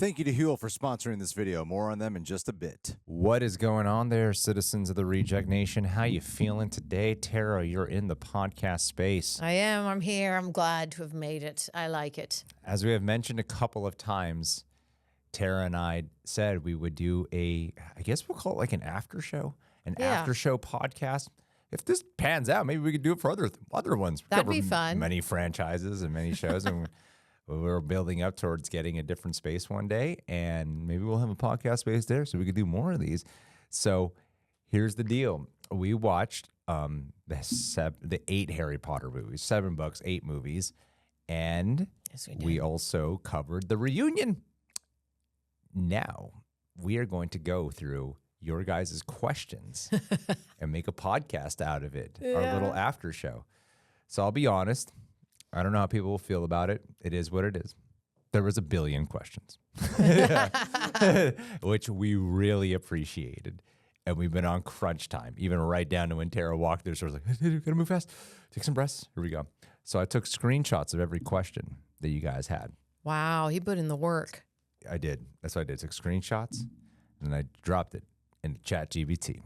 Thank you to Huel for sponsoring this video. More on them in just a bit. What is going on there, citizens of the Reject Nation? How you feeling today? Tara, you're in the podcast space. I am. I'm here. I'm glad to have made it. I like it. As we have mentioned a couple of times, Tara and I said we would do I guess we'll call it like an after show, after show podcast. If this pans out, maybe we could do it for other ones. That'd be fun. Many franchises and many shows, and we're building up towards getting a different space one day, and maybe we'll have a podcast space there so we could do more of these. So here's the deal. We watched the 8 Harry Potter movies, 7 books, 8 movies, and yes, we also covered the reunion. Now we are going to go through your guys' questions and make a podcast out of it, our little after show. So I'll be honest, I don't know how people will feel about it. It is what it is. There was a billion questions, which we really appreciated. And we've been on crunch time, even right down to when Tara walked through. So I was like, hey, gotta move fast. Take some breaths. Here we go. So I took screenshots of every question that you guys had. Wow, he put in the work. I did. That's what I did. I took screenshots and I dropped it in ChatGPT.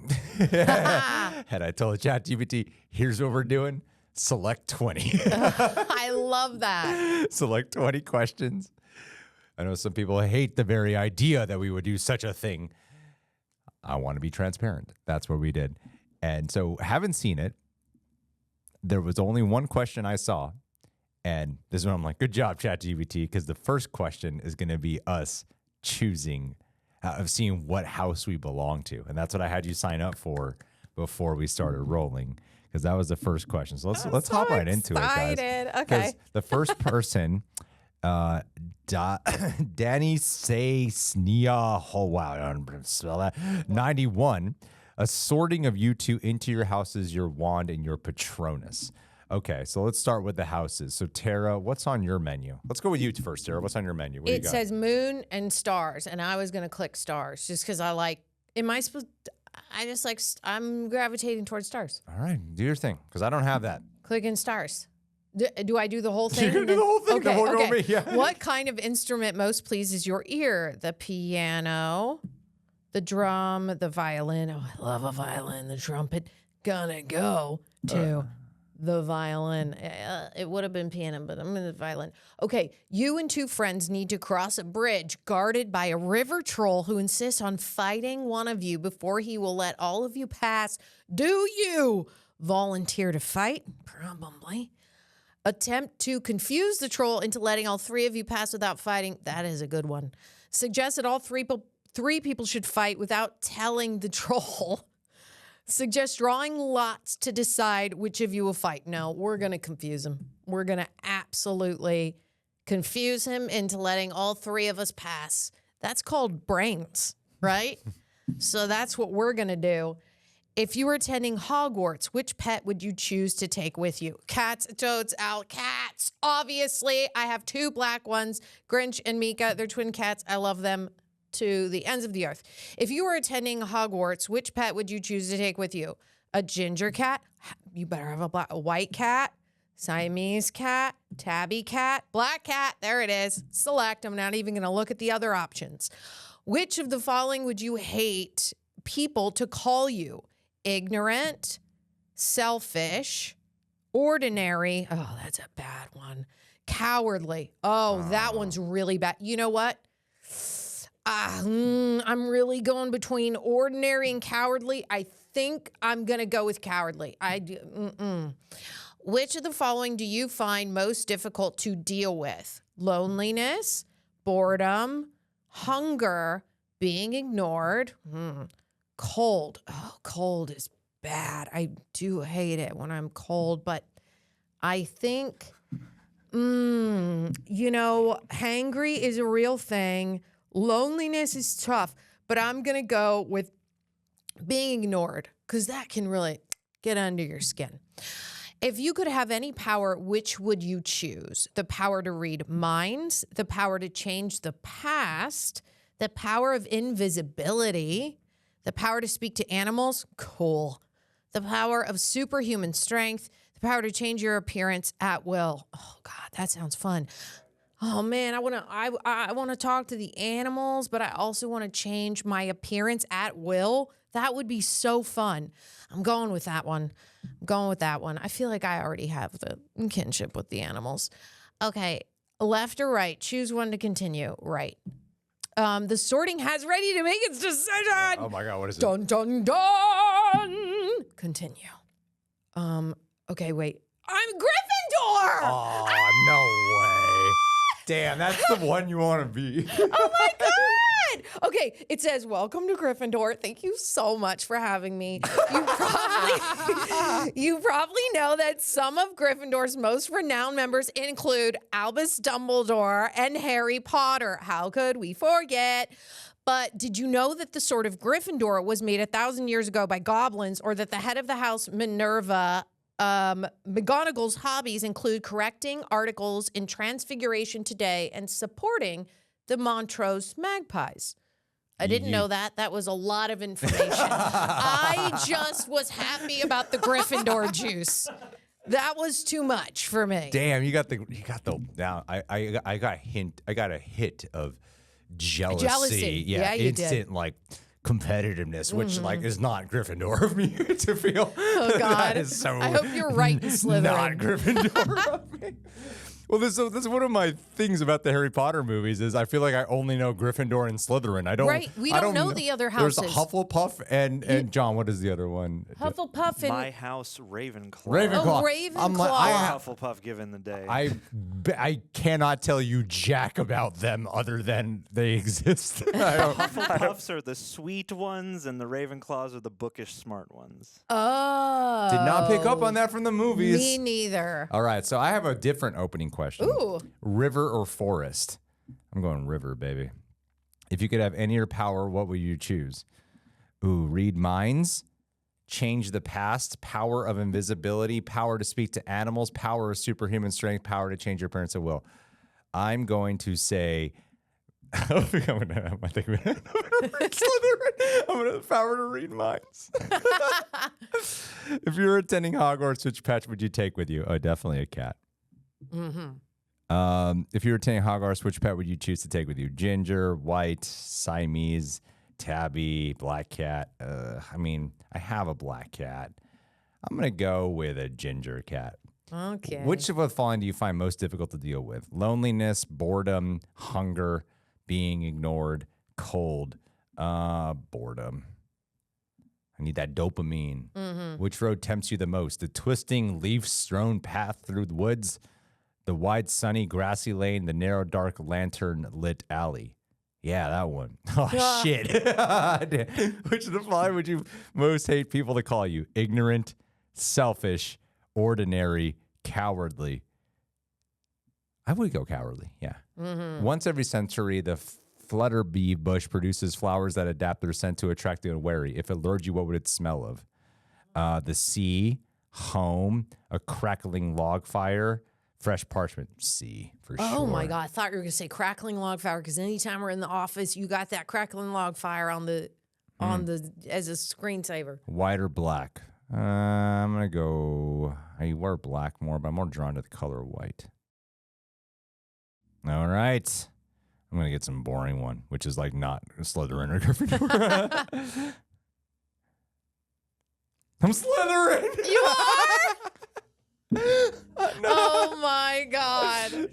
And I told ChatGPT, here's what we're doing. Select 20. I love that. Select 20 questions. I know some people hate the very idea that we would do such a thing. I want to be transparent. That's what we did. And so, haven't seen it. There was only one question I saw. And this is when I'm like, good job, ChatGPT, because the first question is going to be us choosing, of seeing what house we belong to. And that's what I had you sign up for before we started rolling, because that was the first question. So let's hop right into it, guys. Okay. The first person, Danny Say Snia, oh wow, I don't spell that. 91, a sorting of you two into your houses, your wand, and your Patronus. Okay, so let's start with the houses. So Tara, what's on your menu? Let's go with you first, Tara. What's on your menu? What do you It got? says moon and stars, and I was going to click stars just because I like, I'm gravitating towards stars. All right, do your thing, because I don't have that. Clicking stars. Do I do the whole thing? You're going to do the whole thing. Okay, Don't go okay. me. Yeah. What kind of instrument most pleases your ear? The piano, the drum, the violin. Oh, I love a violin. The trumpet. Gonna go to the violin. It would have been piano, but I'm in the violin. Okay, you and 2 friends need to cross a bridge guarded by a river troll who insists on fighting one of you before he will let all of you pass. Do you volunteer to fight? Probably. Attempt to confuse the troll into letting all 3 of you pass without fighting. That is a good one. Suggest that all 3 people should fight without telling the troll. Suggest drawing lots to decide which of you will fight. No, we're going to confuse him. We're going to absolutely confuse him into letting all 3 of us pass. That's called brains, right? So that's what we're going to do. If you were attending Hogwarts, which pet would you choose to take with you? Cats, toads, owl, cats. Obviously, I have 2 black ones, Grinch and Mika. They're twin cats. I love them to the ends of the earth. If you were attending Hogwarts, which pet would you choose to take with you? A ginger cat? You better have a white cat, Siamese cat, tabby cat, black cat. There it is. Select. I'm not even going to look at the other options. Which of the following would you hate people to call you? Ignorant, selfish, ordinary. Oh, that's a bad one. Cowardly. Oh, that one's really bad. You know what? I'm really going between ordinary and cowardly. I think I'm going to go with cowardly. Which of the following do you find most difficult to deal with? Loneliness, boredom, hunger, being ignored, cold. Oh, cold is bad. I do hate it when I'm cold, but I think, hangry is a real thing. Loneliness is tough, but I'm going to go with being ignored because that can really get under your skin. If you could have any power, which would you choose? The power to read minds, the power to change the past, the power of invisibility, the power to speak to animals, cool. The power of superhuman strength, the power to change your appearance at will. Oh, God, that sounds fun. Oh man, I wanna talk to the animals, but I also want to change my appearance at will. That would be so fun. I'm going with that one. I feel like I already have the kinship with the animals. Okay, left or right? Choose one to continue. Right. The sorting hat's ready to make its decision. Oh my God, what is it? Dun dun dun. Continue. Okay, wait. I'm Gryffindor. Oh, no way. Damn, that's the one you want to be. Oh my God. Okay, it says, welcome to Gryffindor. Thank you so much for having me. You probably know that some of Gryffindor's most renowned members include Albus Dumbledore and Harry Potter. How could we forget? But did you know that the sword of Gryffindor was made 1,000 years ago by goblins, or that the head of the house, Minerva, McGonagall's hobbies include correcting articles in Transfiguration Today and supporting the Montrose Magpies? I didn't know that. That was a lot of information. I just was happy about the Gryffindor juice. That was too much for me. Damn, you got the now I got a hit of jealousy. Yeah, you did. instant like competitiveness, which like is not Gryffindor of me to feel. Oh God. That is so I hope you're right in Slytherin. not Gryffindor of me. Well, this is one of my things about the Harry Potter movies is I feel like I only know Gryffindor and Slytherin. I don't. Right, we don't know the other houses. There's Hufflepuff and John. What is the other one? Hufflepuff and My house, Ravenclaw. Ravenclaw. Oh, Ravenclaw. I'm like, Hufflepuff given the day. I cannot tell you jack about them other than they exist. Hufflepuffs are the sweet ones, and the Ravenclaws are the bookish smart ones. Oh. Did not pick up on that from the movies. Me neither. All right, so I have a different opening question. Ooh. River or forest? I'm going river, baby. If you could have any power, what would you choose? Ooh, read minds, change the past, power of invisibility, power to speak to animals, power of superhuman strength, power to change your appearance at will. I'm going to say, I'm going to power to read minds. If you were attending Hogwarts, which pet would you take with you? Oh, definitely a cat. Mm-hmm. If you were attending Hogwarts, which pet would you choose to take with you? Ginger, white, Siamese, tabby, black cat. I mean, I have a black cat. I'm going to go with a ginger cat. Okay. Which of the following do you find most difficult to deal with? Loneliness, boredom, hunger, being ignored, cold, boredom. I need that dopamine. Mm-hmm. Which road tempts you the most? The twisting, leaf-strewn path through the woods, the wide, sunny, grassy lane, the narrow, dark, lantern-lit alley. Yeah, that one. Oh, shit. Which of the following would you most hate people to call you? Ignorant, selfish, ordinary, cowardly. I would go cowardly, yeah. Mm-hmm. Once every century, the flutterbee bush produces flowers that adapt their scent to attract the unwary. If it lured you, what would it smell of? The sea, home, a crackling log fire, fresh parchment. Sea, for sure. Oh my God. I thought you were going to say crackling log fire, because anytime we're in the office, you got that crackling log fire on the as a screensaver. White or black? I'm going to go, I wear black more, but I'm more drawn to the color white. All right. I'm going to get some boring one, which is like not Slytherin or Gryffindor. I'm Slytherin. You are? No. Oh my God.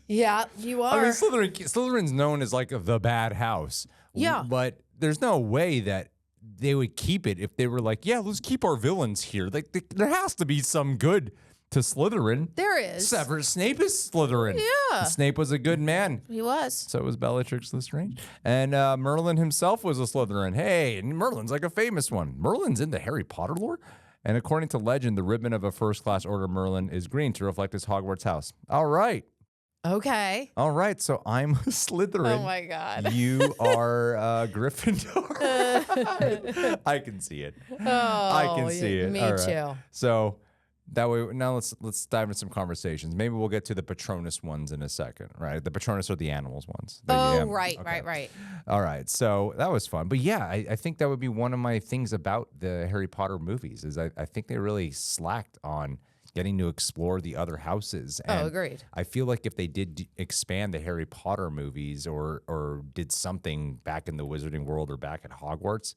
Yeah, you are. I mean, Slytherin's known as like the bad house. Yeah. But there's no way that they would keep it if they were like, yeah, let's keep our villains here. Like, there has to be some good to Slytherin. There is. Severus Snape is Slytherin. Yeah. And Snape was a good man. He was. So was Bellatrix Lestrange. And Merlin himself was a Slytherin. Hey, and Merlin's like a famous one. Merlin's in the Harry Potter lore. And according to legend, the ribbon of a first-class order Merlin is green to reflect his Hogwarts house. All right. Okay. All right. So I'm a Slytherin. Oh my God. You are Gryffindor. I can see it. Oh, I can see it. Me All right. too. So that way, now let's dive into some conversations. Maybe we'll get to the Patronus ones in a second, right? The Patronus are the animals ones. Right. All right. So that was fun. But yeah, I think that would be one of my things about the Harry Potter movies is I think they really slacked on getting to explore the other houses. Oh, And agreed. I feel like if they did expand the Harry Potter movies or did something back in the Wizarding World or back at Hogwarts,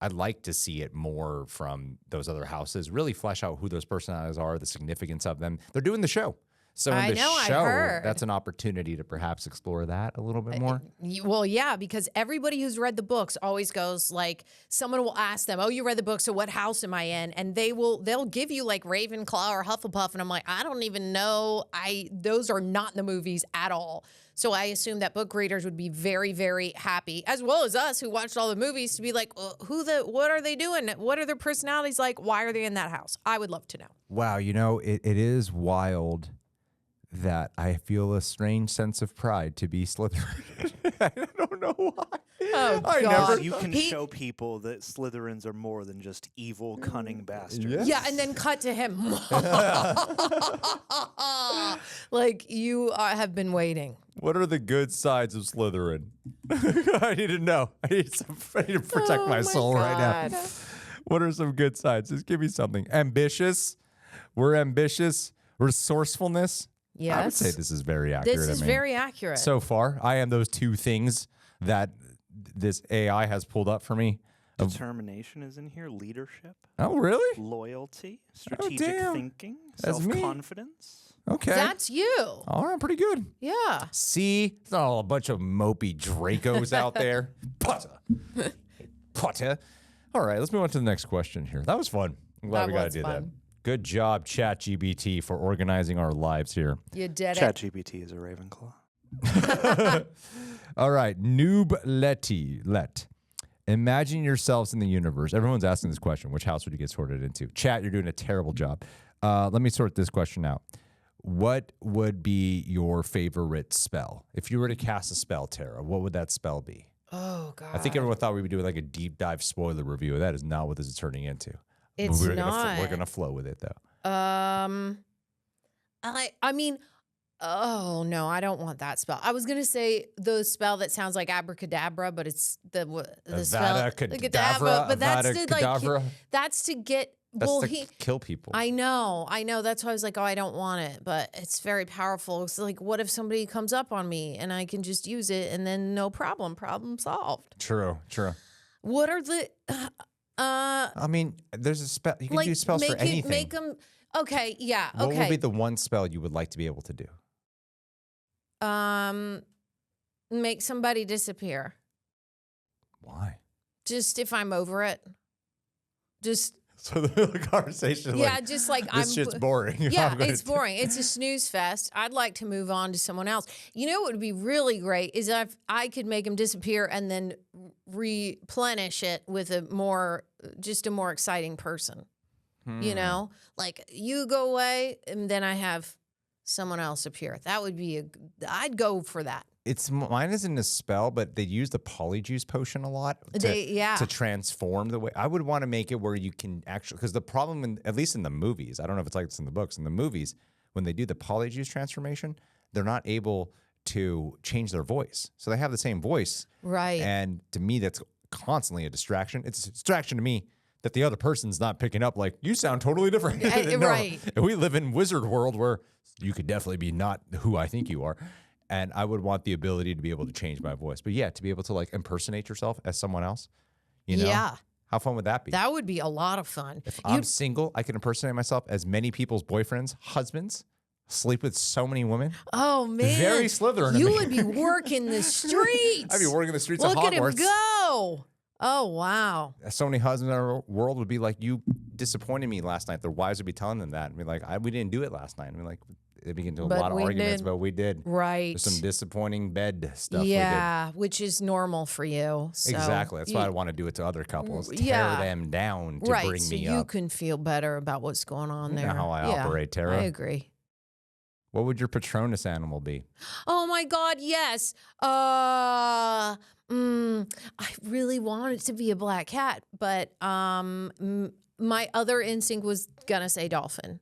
I'd like to see it more from those other houses, really flesh out who those personalities are, the significance of them. They're doing the show. So in I the know, I show, heard. that's an opportunity to perhaps explore that a little bit more. Well, yeah, because everybody who's read the books always goes like, someone will ask them, "Oh, you read the book, so what house am I in?" And they'll give you like Ravenclaw or Hufflepuff, and I'm like, I don't even know. Those are not in the movies at all. So I assume that book readers would be very, very happy, as well as us who watched all the movies, to be like, what are they doing? What are their personalities like? Why are they in that house? I would love to know. Wow, it is wild that I feel a strange sense of pride to be Slytherin. I don't know why. Oh, I God. never. You can show people that Slytherins are more than just evil, cunning bastards. Yeah, and then cut to him. Like, you have been waiting. What are the good sides of Slytherin? I need to know. I need to protect Oh my soul right now. God. What are some good sides? Just give me something. Ambitious. We're ambitious. Resourcefulness. Yes. I would say this is very accurate. This is very accurate. So far, I am those two things that this AI has pulled up for me. Determination is in here. Leadership, Oh, really? loyalty, strategic damn. thinking, That's me. self-confidence. Okay. That's you. All right, pretty good. Yeah. See, it's not all a bunch of mopey Dracos out there. Potter. Potter. All right, let's move on to the next question here. That was fun. I'm glad That we got to was do fun. that. Good job, ChatGPT, for organizing our lives here. You did it. ChatGPT is a Ravenclaw. All right, Noob Let. Imagine yourselves in the universe. Everyone's asking this question. Which house would you get sorted into? Chat, you're doing a terrible job. Let me sort this question out. What would be your favorite spell? If you were to cast a spell, Tara, what would that spell be? Oh, God. I think everyone thought we would do like a deep dive spoiler review. That is not what this is turning into. It's we're not. We're gonna flow with it though. I mean, oh no, I don't want that spell. I was gonna say the spell that sounds like abracadabra, but it's the spell Avada but that's to Kedavra. like that's to get. That's Well, to kill people. I know. That's why I was like, oh, I don't want it, but it's very powerful. It's like, what if somebody comes up on me and I can just use it and then no problem solved. True. What are the? I mean, there's a spell. You can like do spells for anything. Make them. Okay. Yeah. What Okay. would be the one spell you would like to be able to do? Make somebody disappear. Why? Just if I'm over it. Just So the conversation. yeah, like, just like this shit's boring. Yeah, I'm gonna it's boring. It's a snooze fest. I'd like to move on to someone else. You know what would be really great is if I could make them disappear and then replenish it with a more exciting person. You know, like you go away and then I have someone else appear. That would be I'd go for that. Mine isn't a spell, but they use the polyjuice potion a lot to transform the way. I would want to make it where you can actually, because the problem, at least in the movies, I don't know if it's like this in the books, in the movies, when they do the polyjuice transformation, they're not able to change their voice. So they have the same voice. Right. And to me, that's constantly a distraction. It's a distraction to me that the other person's not picking up, like, you sound totally different. No. Right. And we live in wizard world where you could definitely be not who I think you are. And I would want the ability to be able to change my voice. But yeah, to be able to like impersonate yourself as someone else, you know? Yeah. How fun would that be? That would be a lot of fun. If I'm single, I can impersonate myself as many people's boyfriends, husbands, sleep with so many women. Oh, man. Very Slytherin of You me. would be working the streets. I'd be working the streets Look of at him Hogwarts. go. Oh, wow. So many husbands in our world would be like, you disappointed me last night. Their wives would be telling them that. And be like, we didn't do it last night. And be like, they begin to a But lot of we arguments, did. but we did. Right. There's some disappointing bed stuff Yeah, which is normal for you. So we did. Exactly. That's why I want to do it to other couples. Tear them down to right, bring so me you up. can feel better about what's going on You know there. how I operate, Tara. I agree. What would your Patronus animal be? Oh my God, yes. I really wanted it to be a black cat, but my other instinct was gonna say dolphin.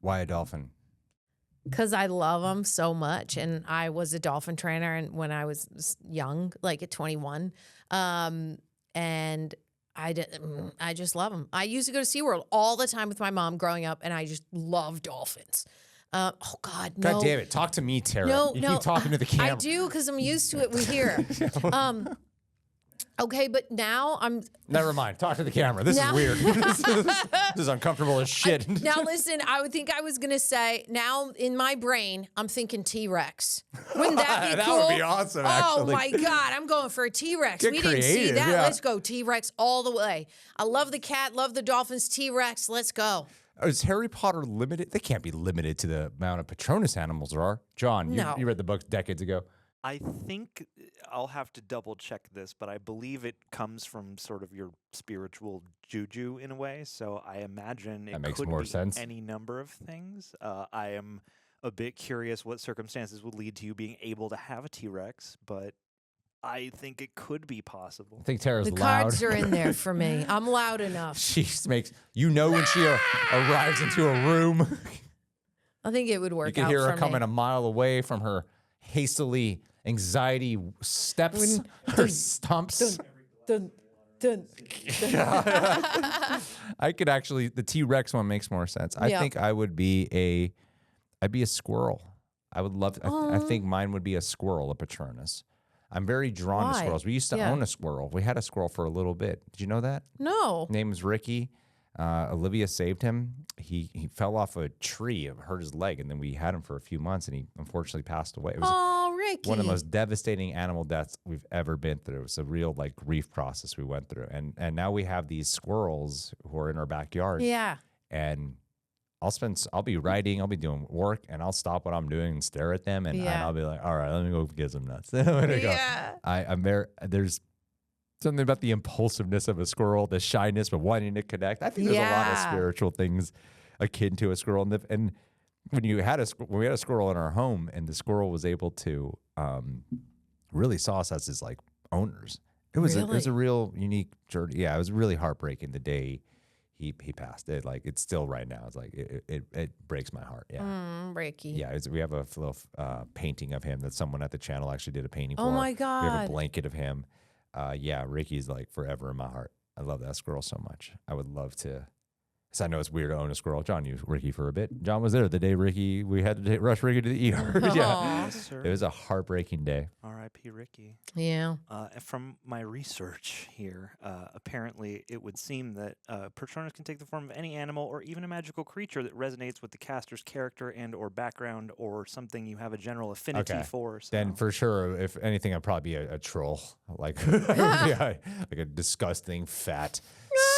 Why a dolphin? Because I love them so much, and I was a dolphin trainer, and when I was young, like at 21, and I just love them. I used to go to SeaWorld all the time with my mom growing up, and I just love dolphins. Oh God, no! God damn it! Talk to me, Tara. No, you no. keep talking to the camera. I do because I'm used to it. We hear. Okay, but now I'm. Never mind. Talk to the camera. This is weird. this is uncomfortable as shit. Now listen, I would think I was gonna say now in my brain I'm thinking T-Rex. Wouldn't that be That cool? would be awesome, Oh actually. my God, I'm going for a T-Rex. Get We didn't see creative, that. yeah. Let's go T-Rex all the way. I love the cat, love the dolphins. T-Rex, let's go. Is Harry Potter limited? They can't be limited to the amount of Patronus animals there are. John, No. you read the book decades ago. I think I'll have to double check this, but I believe it comes from sort of your spiritual juju in a way. So I imagine it makes could more be sense. any number of things. I am a bit curious what circumstances would lead to you being able to have a T-Rex, but I think it could be possible. I think Tara's The loud. cards are in there for me. I'm loud enough. She makes when she arrives into a room. I think it would work You can out hear her for coming me. a mile away from her hastily anxiety steps, her stumps. Dun, dun. I could actually, the T-Rex one makes more sense. I Yeah. think I'd be a squirrel. I would love, I think mine would be a squirrel, a Patronus. I'm very drawn to Why? squirrels. We used to Yeah. own a squirrel. We had a squirrel for a little bit. Did you know that? No. Name was Ricky. Olivia saved him. He fell off a tree, hurt his leg, and then we had him for a few months, and he unfortunately passed away. It was Oh, Ricky. one of the most devastating animal deaths we've ever been through. It's a real grief process we went through, and now we have these squirrels who are in our backyard. Yeah. And I'll be writing, I'll be doing work, and I'll stop what I'm doing and stare at them, and Yeah. I'll be like, all right, let me go get some nuts. I'm gonna go. Yeah. I'm very, there's something about the impulsiveness of a squirrel, the shyness, but wanting to connect. I think there's a lot of Yeah. spiritual things akin to a squirrel. And when we had a squirrel in our home, and the squirrel was able to really saw us as his owners. It was a real unique journey. Yeah, it was really heartbreaking the day he passed. It's still right now. It's it breaks my heart. Yeah. Ricky. Yeah, we have a little painting of him that someone at the channel actually did a painting for. Oh my We have God. a blanket of him. Yeah, Ricky's forever in my heart. I love that squirrel so much. I would love to. So I know it's weird to own a squirrel. John used Ricky for a bit. John was there the day we had to rush Ricky to the ER. Yeah, Aw. Yes, sir. it was a heartbreaking day. R.I.P. Ricky. Yeah. From my research here, apparently it would seem that Patronus can take the form of any animal or even a magical creature that resonates with the caster's character and or background or something you have a general affinity Okay. for. So. Then for sure, if anything, I'd probably be a troll, like a disgusting, fat,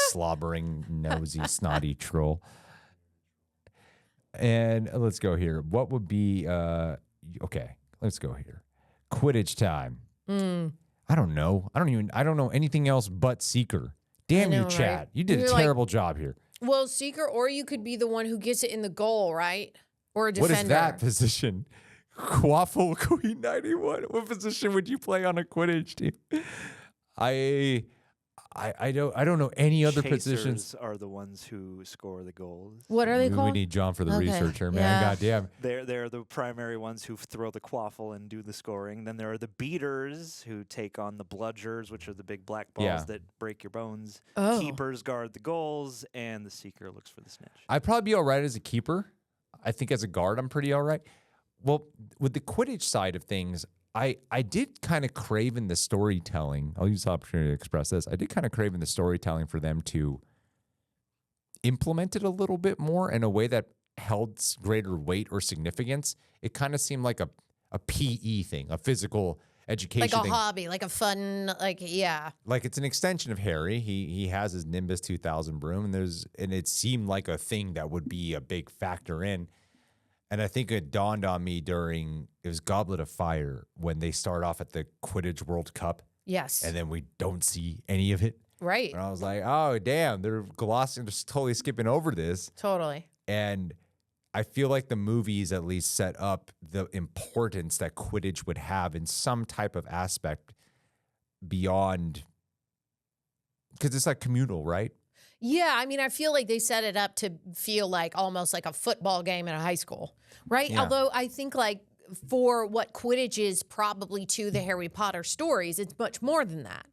slobbering, nosy, snotty troll. And let's go here. What would be okay? Let's go here. Quidditch time. I don't know. I don't know anything else but Seeker. Damn I you, know, Chad. right? You did You're a like- terrible job here. Well, Seeker, or you could be the one who gets it in the goal, right? Or a defender. What is that position? Quaffle Queen 91. What position would you play on a Quidditch team? I don't know any other positions. Chasers are the ones who score the goals. What are they We called? need John for the Okay, researcher, man. yeah. Goddamn. They're the primary ones who throw the quaffle and do the scoring. Then there are the beaters who take on the bludgers, which are the big black balls Yeah. that break your bones. Oh. Keepers guard the goals, and the seeker looks for the snitch. I'd probably be all right as a keeper. I think as a guard, I'm pretty all right. Well, with the Quidditch side of things, I did kind of crave in the storytelling. I'll use the opportunity to express this. I did kind of crave in the storytelling for them to implement it a little bit more in a way that held greater weight or significance. It kind of seemed like a PE thing, a physical education Like a thing. hobby, like a fun, yeah. Like it's an extension of Harry. He has his Nimbus 2000 broom, and it seemed like a thing that would be a big factor in. And I think it dawned on me it was Goblet of Fire when they start off at the Quidditch World Cup, Yes. and then we don't see any of it. Right. And I was like, oh damn, they're just totally skipping over this. Totally. And I feel like the movies at least set up the importance that Quidditch would have in some type of aspect beyond, because it's like communal, right? Yeah, I mean, I feel like they set it up to feel like almost like a football game in a high school, right? Yeah. Although I think like for what Quidditch is probably to the Harry Potter stories, it's much more than that.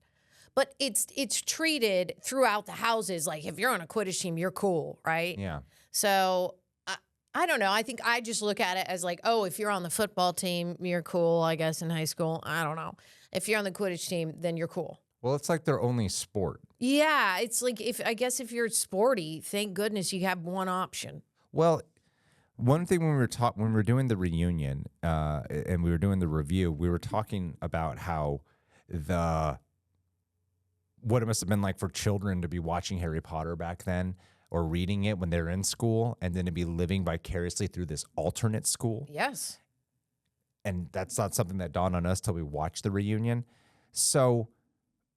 but it's treated throughout the houses like if you're on a Quidditch team, you're cool, right? Yeah. So I don't know. I think I just look at it as like, oh, if you're on the football team, you're cool, I guess, in high school. I don't know. If you're on the Quidditch team, then you're cool. Well, it's like their only sport. Yeah, it's like if you're sporty, thank goodness you have one option. Well, one thing when we were doing the reunion and we were doing the review, we were talking about how what it must have been like for children to be watching Harry Potter back then or reading it when they're in school and then to be living vicariously through this alternate school. Yes. And that's not something that dawned on us till we watched the reunion. So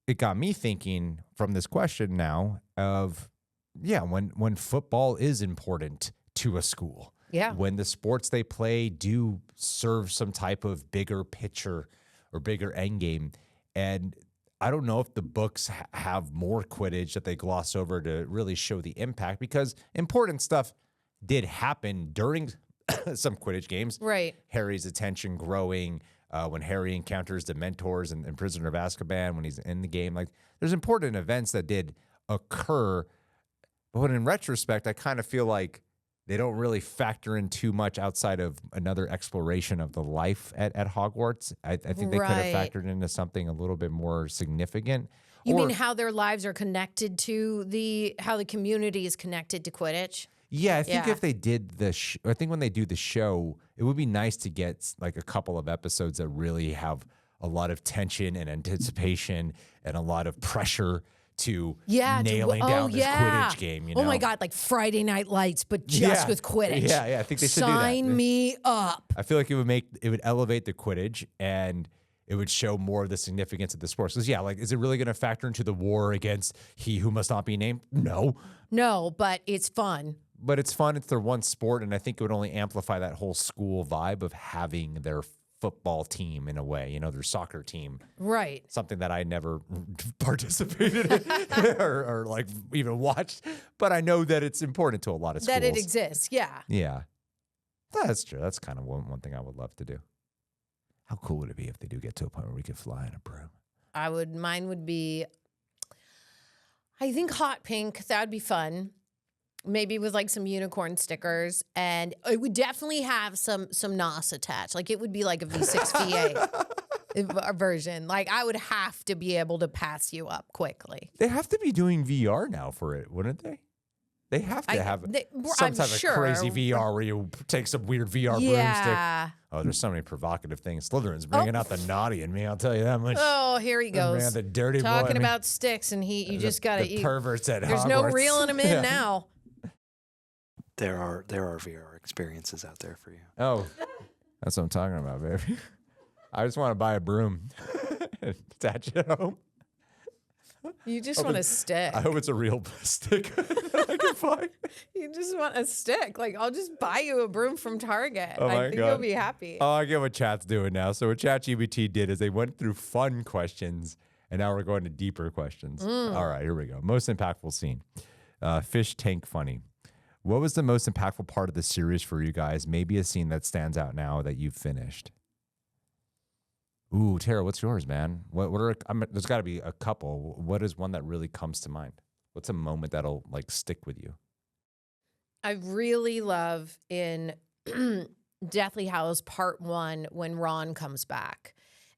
it got me thinking from this question now of, when football is important to a school. Yeah. When the sports they play do serve some type of bigger picture or bigger end game. And I don't know if the books have more Quidditch that they gloss over to really show the impact, because important stuff did happen during some Quidditch games. Right. Harry's attention growing, when Harry encounters the mentors and Prisoner of Azkaban, when he's in the game. Like, there's important events that did occur. But in retrospect, I kind of feel like they don't really factor in too much outside of another exploration of the life at Hogwarts. I think they could have factored into something a little bit more significant. You mean how their lives are connected to how the community is connected to Quidditch? Yeah, I think if they did I think when they do the show, it would be nice to get like a couple of episodes that really have a lot of tension and anticipation and a lot of pressure to nailing down this Quidditch game. You know? Oh my God, like Friday Night Lights, but just with Quidditch. Yeah, I think they should do that. Sign me up. I feel like it would elevate the Quidditch and it would show more of the significance of the sports. Because is it really going to factor into the war against he who must not be named? No, but it's fun. But it's fun. It's their one sport, and I think it would only amplify that whole school vibe of having their football team in a way, their soccer team. Right. Something that I never participated in or like even watched, but I know that it's important to a lot of schools. That it exists, yeah. Yeah. That's true. That's kind of one thing I would love to do. How cool would it be if they do get to a point where we could fly in a broom? Mine would be, I think hot pink. That would be fun. Maybe with like some unicorn stickers, and it would definitely have some NOS attached. Like it would be like a V6 V8 version. Like I would have to be able to pass you up quickly. They have to be doing VR now for it, wouldn't they? They have to have some type of crazy VR where you take some weird VR broomstick. Oh, there's so many provocative things. Slytherin's bringing out the naughty in me, I'll tell you that much. Oh, here he goes. Man, the dirty boy. Talking about sticks, and you just got to eat. Perverts at There's Hogwarts. no reeling him in now. There are VR experiences out there for you. Oh, that's what I'm talking about, baby. I just want to buy a broom and attach it at home. You just want a stick. I hope it's a real stick that I can buy. You just want a stick. Like, I'll just buy you a broom from Target. Oh my I think God. you'll be happy. Oh, I get what chat's doing now. So what ChatGPT did is they went through fun questions, and now we're going to deeper questions. All right, here we go. Most impactful scene. Fish tank funny. What was the most impactful part of the series for you guys? Maybe a scene that stands out now that you've finished. Ooh, Tara, what's yours, man? There's got to be a couple. What is one that really comes to mind? What's a moment that'll like stick with you? I really love in Deathly Hallows Part 1 when Ron comes back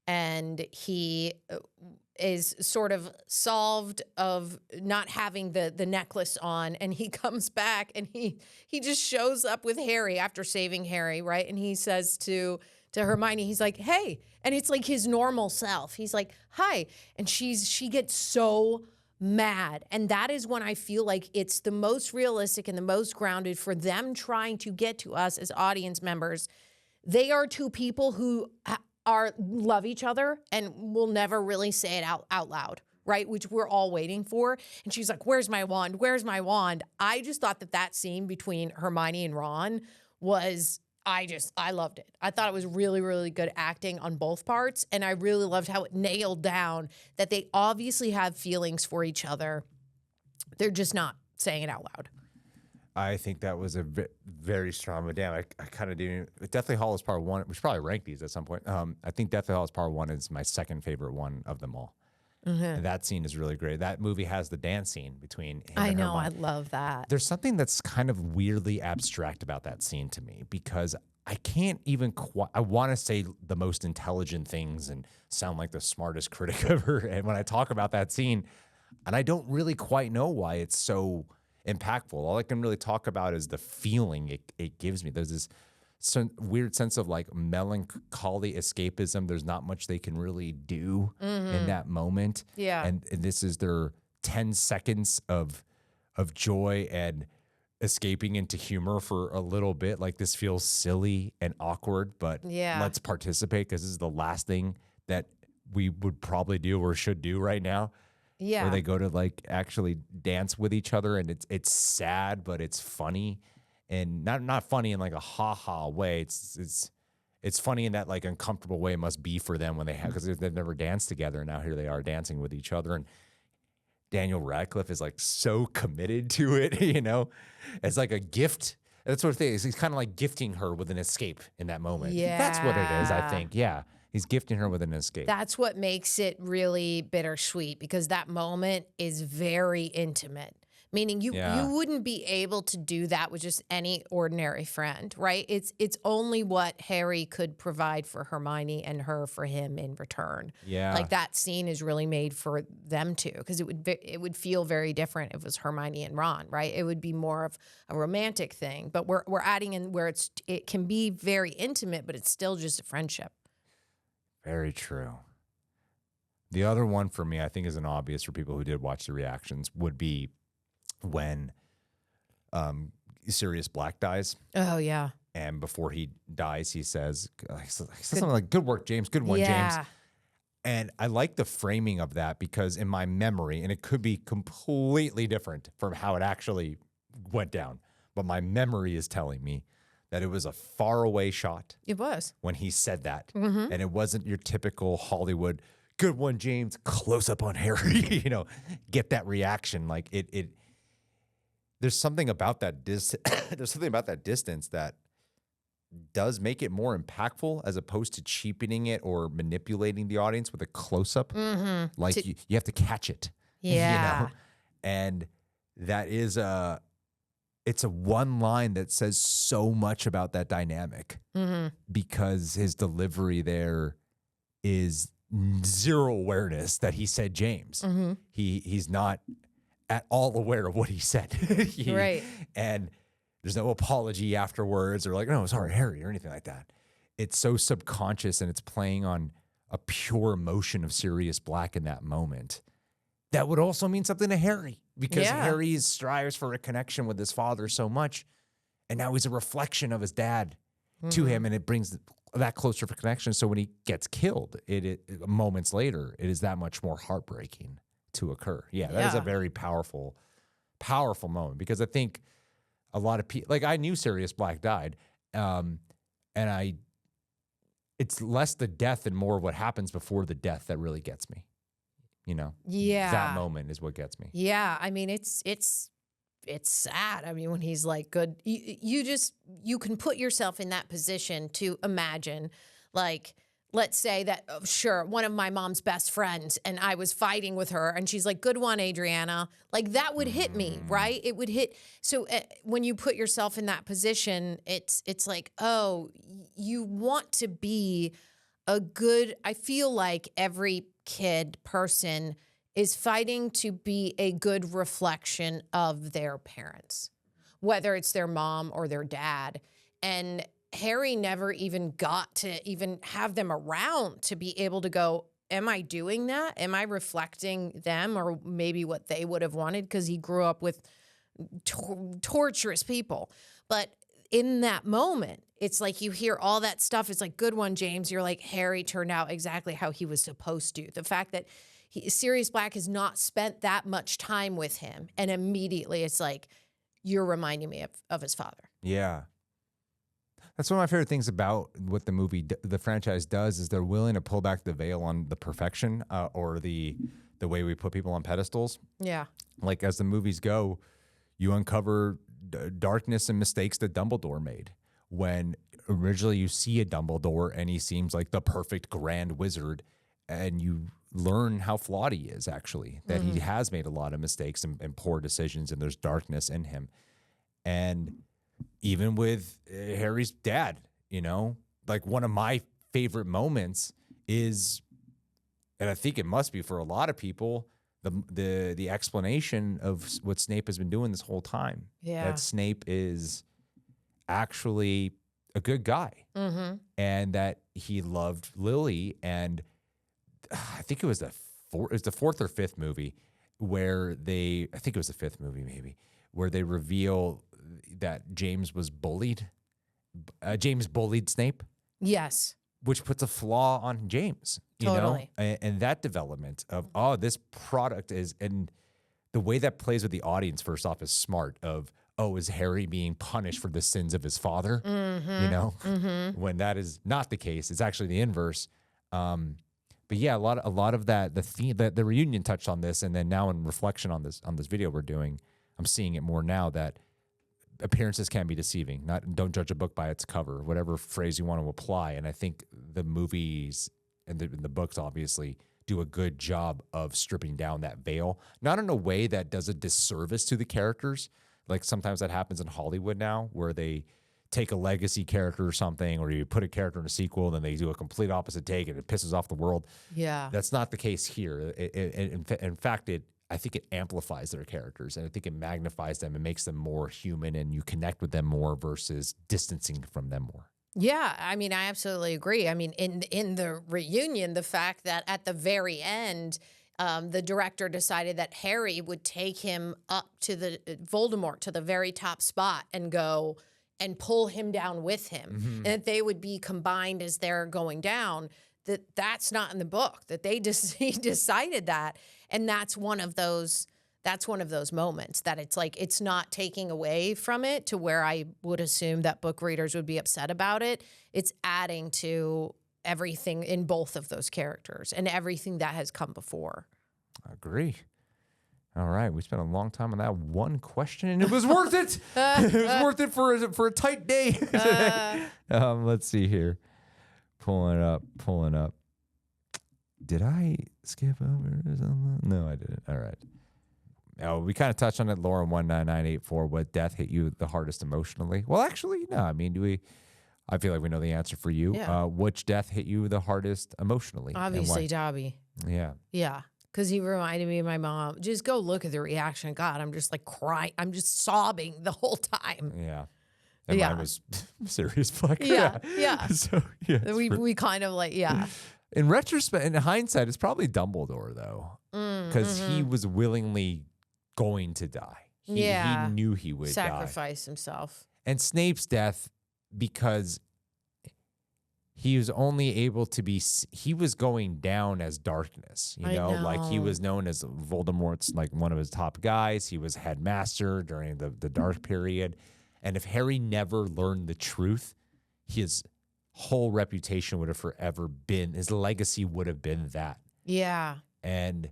and he is sort of solved of not having the necklace on, and he comes back and he just shows up with Harry after saving Harry, right? And he says to Hermione, he's like, hey, and it's like his normal self. He's like, hi. And she gets so mad. And that is when I feel like it's the most realistic and the most grounded for them trying to get to us as audience members. They are two people who love each other and will never really say it out loud, right? Which we're all waiting for. And she's like, where's my wand? Where's my wand? I just thought that scene between Hermione and Ron was, I loved it. I thought it was really, really good acting on both parts. And I really loved how it nailed down that they obviously have feelings for each other. They're just not saying it out loud. I think that was a very strong. But damn, I kind of didn't. Deathly Hallows Part 1. We should probably rank these at some point. I think Deathly Hallows Part 1 is my second favorite one of them all. And that scene is really great. That movie has the dance scene between him I and know. I Hermione. love that. There's something that's kind of weirdly abstract about that scene to me because I can't even I want to say the most intelligent things and sound like the smartest critic ever. And when I talk about that scene, and I don't really quite know why it's so impactful. All I can really talk about is the feeling it gives me. There's this weird sense of like melancholy escapism. There's not much they can really do in that moment. Yeah. And this is their 10 seconds of joy and escaping into humor for a little bit. Like this feels silly and awkward, but let's participate because this is the last thing that we would probably do or should do right now. Yeah. Where they go to like actually dance with each other, and it's sad, but it's funny, and not funny in like a ha way. It's funny in that like uncomfortable way it must be for them when they have, because they've never danced together, and now here they are dancing with each other. And Daniel Radcliffe is like so committed to it, you know, it's like a gift. That's what it is. He's kind of like gifting her with an escape in that moment. Yeah. That's what it is, I think. Yeah. He's gifting her with an escape. That's what makes it really bittersweet, because that moment is very intimate. Meaning you wouldn't be able to do that with just any ordinary friend, right? It's only what Harry could provide for Hermione and her for him in return. Yeah. Like that scene is really made for them two, because it would feel very different if it was Hermione and Ron, right? It would be more of a romantic thing, but we're adding in where it can be very intimate, but it's still just a friendship. Very true. The other one for me, I think is an obvious for people who did watch the reactions, would be when Sirius Black dies. Oh, yeah. And before he dies, he says something like, "Good work, James. Good one, James." And I like the framing of that, because in my memory, and it could be completely different from how it actually went down, but my memory is telling me that it was a faraway shot. It was. When he said that. And it wasn't your typical Hollywood, "Good one, James," close up on Harry, you know, get that reaction. Like it there's something about that there's something about that distance that does make it more impactful, as opposed to cheapening it or manipulating the audience with a close-up. Like you have to catch it. Yeah. You know? And that is it's a one line that says so much about that dynamic, because his delivery there is zero awareness that he said James. He's not at all aware of what he said. Right. And there's no apology afterwards or like, "No, sorry, Harry," or anything like that. It's so subconscious, and it's playing on a pure emotion of Sirius Black in that moment. That would also mean something to Harry, because Harry strives for a connection with his father so much, and now he's a reflection of his dad to him, and it brings that closer of a connection. So when he gets killed, it moments later, it is that much more heartbreaking to occur. Yeah, that is a very powerful, powerful moment, because I think a lot of people, like I knew Sirius Black died, and it's less the death and more what happens before the death that really gets me. You know, that moment is what gets me. Yeah, I mean, it's sad. I mean, when he's like, "Good," you can put yourself in that position to imagine, like, let's say that, sure, one of my mom's best friends, and I was fighting with her, and she's like, "Good one, Adriana." Like that would hit me, right? It would hit. So when you put yourself in that position, it's like, oh, you want to be a good. I feel like every person is fighting to be a good reflection of their parents, whether it's their mom or their dad. And Harry never even got to even have them around to be able to go, am I doing that? Am I reflecting them or maybe what they would have wanted? Because he grew up with torturous people. But in that moment, it's like you hear all that stuff. It's like, "Good one, James." You're like, Harry turned out exactly how he was supposed to. The fact that Sirius Black has not spent that much time with him, and immediately it's like, you're reminding me of his father. Yeah. That's one of my favorite things about what the franchise does, is they're willing to pull back the veil on the perfection or the way we put people on pedestals. Yeah. Like as the movies go, you uncover darkness and mistakes that Dumbledore made. When originally you see a Dumbledore and he seems like the perfect grand wizard, and you learn how flawed he is, actually, that he has made a lot of mistakes and poor decisions, and there's darkness in him. And even with Harry's dad, you know, like one of my favorite moments is, and I think it must be for a lot of people, the explanation of what Snape has been doing this whole time. Yeah. That Snape is actually a good guy, and that he loved Lily. And I think it was the fourth or fifth movie where I think it was the fifth movie maybe, where they reveal that James was bullied. James bullied Snape. Yes. Which puts a flaw on James, you Totally. know? And that development of, this product is, and the way that plays with the audience, first off, is smart of, is Harry being punished for the sins of his father? You know? When that is not the case. It's actually the inverse. But yeah, a lot of that, the theme, the reunion touched on this, and then now in reflection on this video we're doing, I'm seeing it more now that appearances can be deceiving. Don't judge a book by its cover, whatever phrase you want to apply. And I think the movies and the books obviously do a good job of stripping down that veil, not in a way that does a disservice to the characters. Like sometimes that happens in Hollywood now, where they take a legacy character or something, or you put a character in a sequel, and then they do a complete opposite take, and it pisses off the world. Yeah. That's not the case here. In fact, I think it amplifies their characters, and I think it magnifies them and makes them more human, and you connect with them more versus distancing from them more. Yeah, I mean, I absolutely agree. I mean, in the reunion, the fact that at the very end, the director decided that Harry would take him up to the Voldemort, to the very top spot, and go and pull him down with him, and that they would be combined as they're going down. That's not in the book. That he decided that, and that's one of those moments that it's like it's not taking away from it to where I would assume that book readers would be upset about it. It's adding to everything in both of those characters and everything that has come before. I agree. All right, we spent a long time on that one question, and it was worth it. It was worth it for a tight day. Let's see here. Pulling up. Did I skip over something? No, I didn't. All right. Oh, we kind of touched on it. Lauren 19984. What death hit you the hardest emotionally? Well, actually, no. I mean, I feel like we know the answer for you. Yeah. Which death hit you the hardest emotionally? Obviously, Dobby. Yeah. Yeah. Because he reminded me of my mom. Just go look at the reaction. God, I'm just like crying. I'm just sobbing the whole time. Yeah. And Yeah. mine was Sirius Black. Yeah. Yeah. So, yeah. We kind of like, yeah. In retrospect, in hindsight, it's probably Dumbledore, though. Because he was willingly going to die. He knew he would sacrifice himself. And Snape's death, because he was only able to be, he was going down as darkness, you know? Like he was known as Voldemort's, like one of his top guys. He was headmaster during the dark period. And if Harry never learned the truth, his whole reputation would have forever been, his legacy would have been that. Yeah. And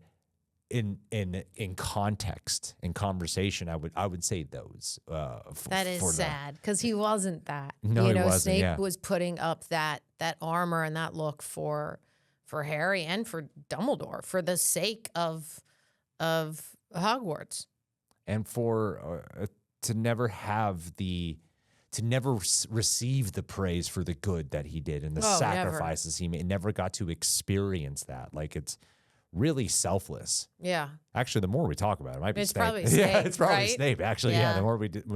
in context, in conversation, I would say those. That is sad because he wasn't that. No, he wasn't, Snape yeah. was putting up that armor and that look for Harry and for Dumbledore for the sake of Hogwarts. And for to never receive the praise for the good that he did and the sacrifices he made. Never got to experience that. Like it's really selfless. Yeah. Actually, the more we talk about it, might be It's Snape. probably Snape, Yeah, it's probably right? Snape. Actually, Yeah. The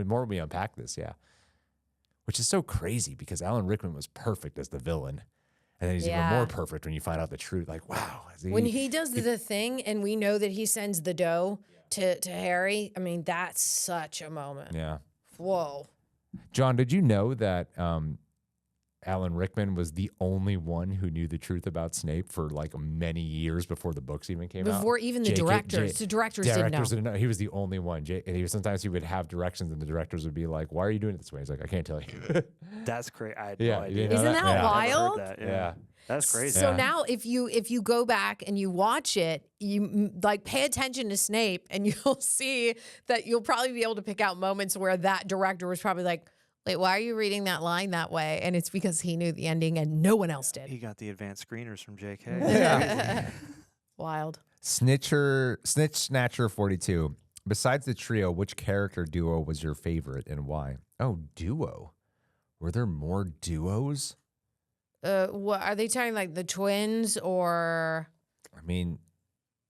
more we unpack this, yeah. Which is so crazy because Alan Rickman was perfect as the villain. And then he's even more perfect when you find out the truth. Like, wow. When he does the thing and we know that he sends the dough to Harry, I mean, that's such a moment. Yeah. Whoa. John, did you know that Alan Rickman was the only one who knew the truth about Snape for like many years before the books even came out? Before even the directors. The directors didn't know. He was the only one. And sometimes he would have directions and the directors would be like, why are you doing it this way? He's like, I can't tell you. That's great. I had Yeah, no you idea. know Isn't that I've never wild? heard that, Yeah. That's crazy. So Yeah. now if you go back and you watch it, you like pay attention to Snape and you'll see that you'll probably be able to pick out moments where that director was probably like, wait, why are you reading that line that way? And it's because he knew the ending and no one else did. He got the advanced screeners from JK. Wild. Snitch Snatcher 42. Besides the trio, which character duo was your favorite and why? Oh, duo. Were there more duos? What are they talking like the twins or?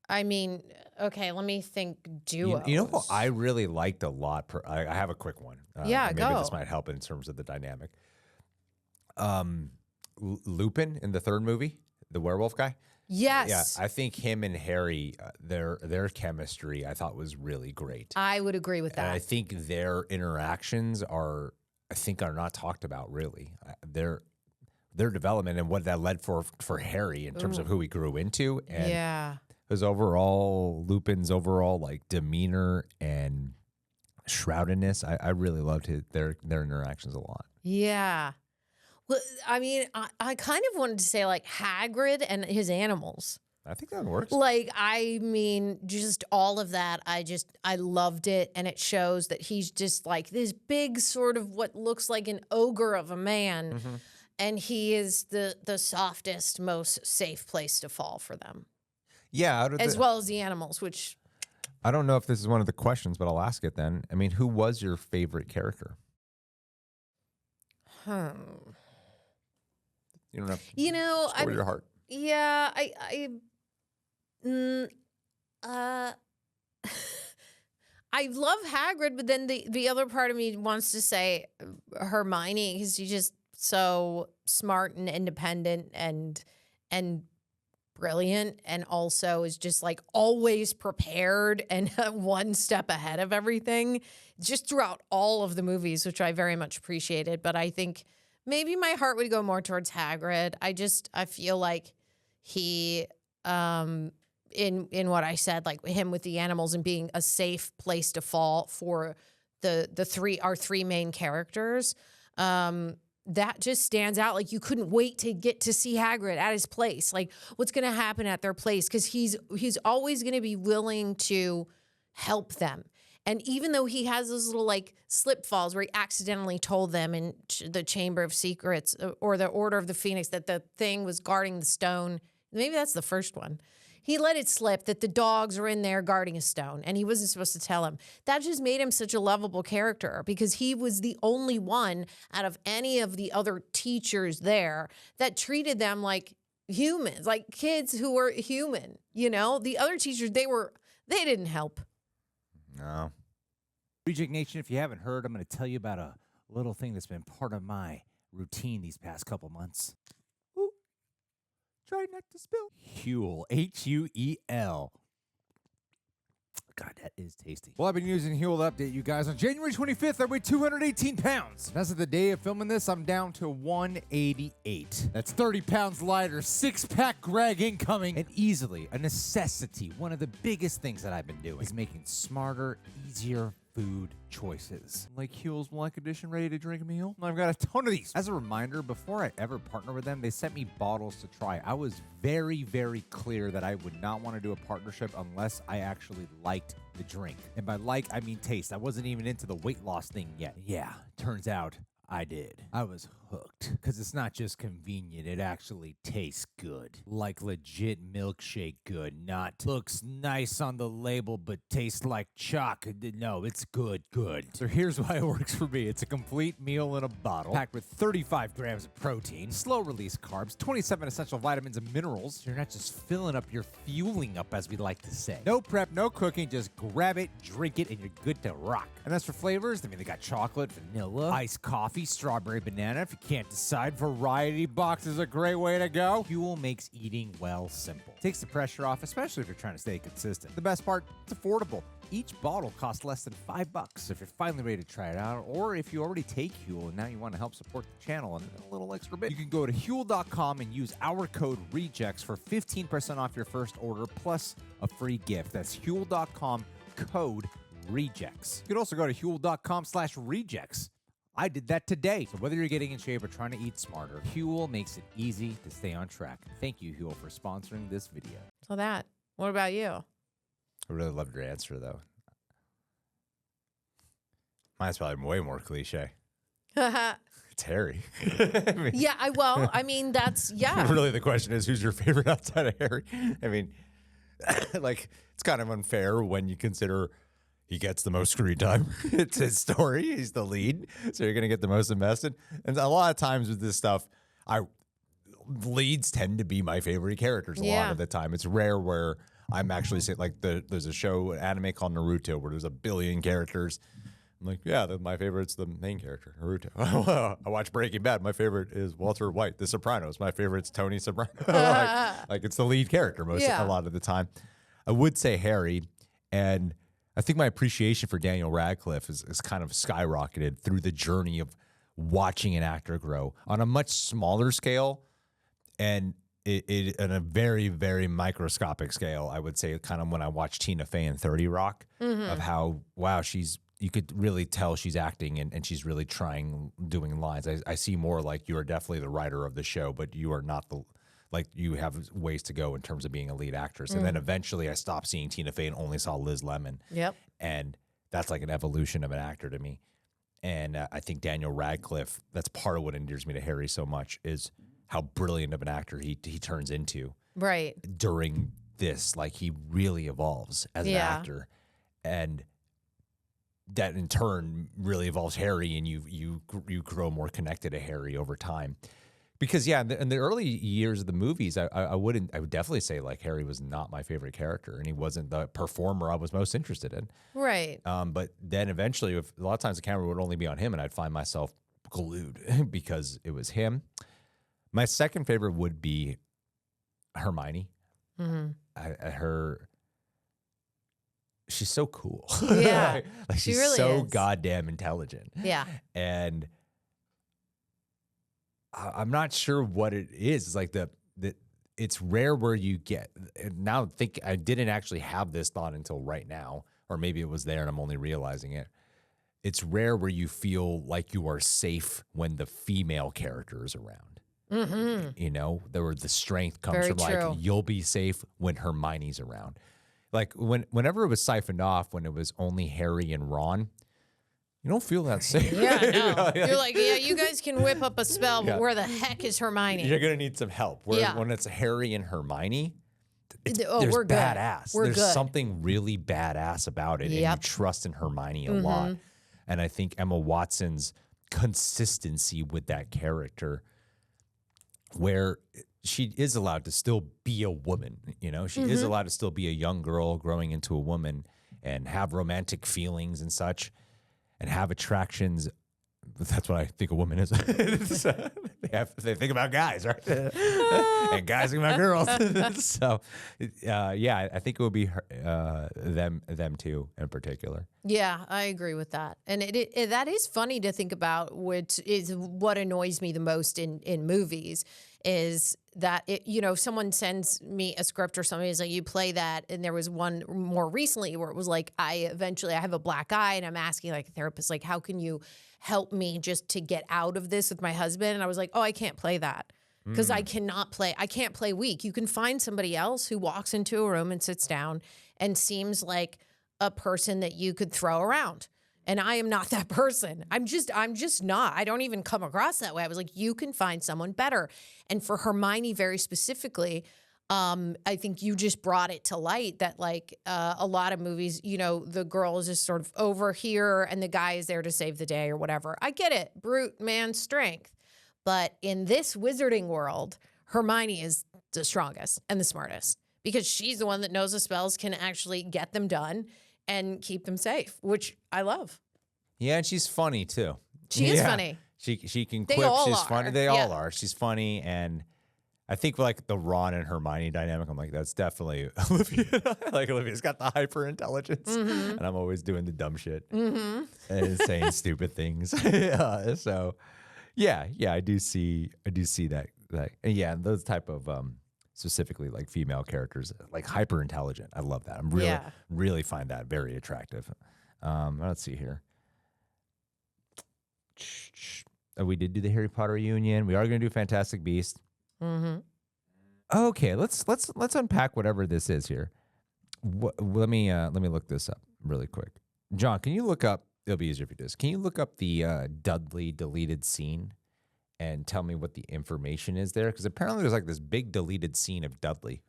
I mean, okay, let me think. Duos. you know what I really liked a lot? I have a quick one. Yeah, maybe go. this might help in terms of the dynamic. Lupin in the third movie, the werewolf guy. Yes. Yeah, I think him and Harry, their chemistry, I thought was really great. I would agree with And I that. think their interactions are not talked about really. Their development and what that led for Harry in terms of who he grew into, and Yeah. his Lupin's overall like demeanor and shroudedness. I really loved their interactions a lot. Yeah. Well, I mean, I kind of wanted to say like Hagrid and his animals. I think that works. Like, I mean, just all of that. I loved it. And it shows that he's just like this big sort of what looks like an ogre of a man. Mm-hmm. And he is the softest, most safe place to fall for them, Yeah, as well as the animals, which. I don't know if this is one of the questions, but I'll ask it then. I mean, who was your favorite character? You don't have to spoil your heart. Yeah, I love Hagrid, but then the other part of me wants to say Hermione because she's just so smart and independent and brilliant, and also is just like always prepared and one step ahead of everything, just throughout all of the movies, which I very much appreciated. But I think maybe my heart would go more towards Hagrid. I feel like he, in what I said, like him with the animals and being a safe place to fall for our three main characters, that just stands out. Like you couldn't wait to get to see Hagrid at his place. Like what's going to happen at their place? Because he's always going to be willing to help them. And even though he has those little like slip falls where he accidentally told them in the Chamber of Secrets or the Order of the Phoenix that the thing was guarding the stone. Maybe that's the first one. He let it slip that the dogs are in there guarding a stone, and he wasn't supposed to tell him. That just made him such a lovable character because he was the only one out of any of the other teachers there that treated them like humans, like kids who were human. You know, the other teachers, they didn't help. No. Reject Nation, if you haven't heard, I'm going to tell you about a little thing that's been part of my routine these past couple months. Ooh. Try not to spill. Huel, Huel. God, that is tasty. Well, I've been using Huel to update you guys. On January 25th, I weighed 218 pounds. As of the day of filming this, I'm down to 188. That's 30 pounds lighter, six-pack Greg incoming, and easily a necessity. One of the biggest things that I've been doing is making smarter, easier food choices. Like Huel's Blank Edition ready to drink meal. I've got a ton of these. As a reminder, before I ever partner with them, they sent me bottles to try. I was very, very clear that I would not want to do a partnership unless I actually liked the drink. And by like, I mean taste. I wasn't even into the weight loss thing yet. Yeah, turns out I did. I was hooked. Because it's not just convenient, it actually tastes good. Like legit milkshake good. Not looks nice on the label, but tastes like chalk. No, it's good. So here's why it works for me. It's a complete meal in a bottle, packed with 35 grams of protein, slow release carbs, 27 essential vitamins and minerals. So you're not just filling up, you're fueling up, as we like to say. No prep, no cooking, just grab it, drink it, and you're good to rock. And as for flavors, I mean, they got chocolate, vanilla, iced coffee, strawberry, banana. If you can't decide, variety box is a great way to go. Huel makes eating well simple. Takes the pressure off, especially if you're trying to stay consistent. The best part, it's affordable. Each bottle costs less than $5 if you're finally ready to try it out, or if you already take Huel and now you want to help support the channel and a little extra bit. You can go to Huel.com and use our code REJECTS for 15% off your first order plus a free gift. That's Huel.com, code REJECTS. You can also go to Huel.com/rejects. I did that today. So whether you're getting in shape or trying to eat smarter, Huel makes it easy to stay on track. Thank you, Huel, for sponsoring this video. So that. What about you? I really loved your answer, though. Mine's probably way more cliche. It's Harry. I mean, Yeah, I mean, that's, yeah. really, the question is, who's your favorite outside of Harry? I mean, like, it's kind of unfair when you consider he gets the most screen time. It's his story. He's the lead. So you're going to get the most invested. And a lot of times with this stuff, leads tend to be my favorite characters a lot of the time. It's rare where I'm actually saying, like, there's a show, an anime called Naruto, where there's a billion characters. I'm like, yeah, my favorite's the main character, Naruto. I watch Breaking Bad. My favorite is Walter White. The Sopranos. My favorite's Tony Soprano. like it's the lead character a lot of the time. I would say Harry, and I think my appreciation for Daniel Radcliffe is kind of skyrocketed through the journey of watching an actor grow on a much smaller scale, and it on a very, very microscopic scale. I would say kind of when I watched Tina Fey in 30 Rock, of how, wow, you could really tell she's acting and she's really doing lines. I see more like you are definitely the writer of the show, but you are not you have ways to go in terms of being a lead actress. And then eventually I stopped seeing Tina Fey and only saw Liz Lemon. Yep. And that's like an evolution of an actor to me. And I think Daniel Radcliffe, that's part of what endears me to Harry so much, is how brilliant of an actor he turns into. Right. During this, like, he really evolves as an actor. And that in turn really evolves Harry, and you grow more connected to Harry over time. Because in the early years of the movies, I would definitely say, like, Harry was not my favorite character, and he wasn't the performer I was most interested in. Right. But then eventually, a lot of times the camera would only be on him, and I'd find myself glued because it was him. My second favorite would be Hermione. She's so cool. Yeah. like she's really so is. goddamn intelligent. Yeah. And I'm not sure what it is. It's like it's rare where you get, now I didn't actually have this thought until right now, or maybe it was there and I'm only realizing it. It's rare where you feel like you are safe when the female character is around. You know, the strength comes Very from true. like, you'll be safe when Hermione's around. Like whenever it was siphoned off, when it was only Harry and Ron, you don't feel that safe. Yeah, no. You're like, yeah, you guys can whip up a spell, but where the heck is Hermione? You're gonna need some help. When it's Harry and Hermione, there's we're good. badass. We're there's good. something really badass about it, and you trust in Hermione a lot. And I think Emma Watson's consistency with that character, where she is allowed to still be a woman, you know, she is allowed to still be a young girl growing into a woman and have romantic feelings and such, and have attractions. That's what I think a woman is. They think about guys, right? And guys think about girls. So, I think it would be them two in particular. Yeah, I agree with that. And that is funny to think about, which is what annoys me the most in movies, is that, someone sends me a script or something, is like, you play that. And there was one more recently where it was like, I have a black eye and I'm asking like a therapist, like, how can you help me just to get out of this with my husband? And I was like, oh, I can't play that. Because I can't play weak. You can find somebody else who walks into a room and sits down and seems like a person that you could throw around. And I am not that person. I'm just not. I don't even come across that way. I was like, you can find someone better. And for Hermione very specifically, I think you just brought it to light that, like, a lot of movies, the girl is just sort of over here and the guy is there to save the day or whatever. I get it. Brute man strength. But in this wizarding world, Hermione is the strongest and the smartest, because she's the one that knows the spells can actually get them done and keep them safe, which I love. Yeah, and she's funny too. She is funny. She can They quip. all She's are. funny. They Yeah. all are. She's funny, and I think like the Ron and Hermione dynamic, I'm like, that's definitely Olivia. Like, Olivia's got the hyper intelligence, and I'm always doing the dumb shit and saying stupid things. So, yeah, I do see that. And yeah, those type of specifically like female characters, like hyper intelligent. I love that. I'm really find that very attractive. Let's see here. We did do the Harry Potter reunion. We are going to do Fantastic Beasts. Okay, let's unpack whatever this is here. Let me look this up really quick. John, can you look up it'll be easier if you do this. Can you look up the Dudley deleted scene and tell me what the information is there? Because apparently there's like this big deleted scene of Dudley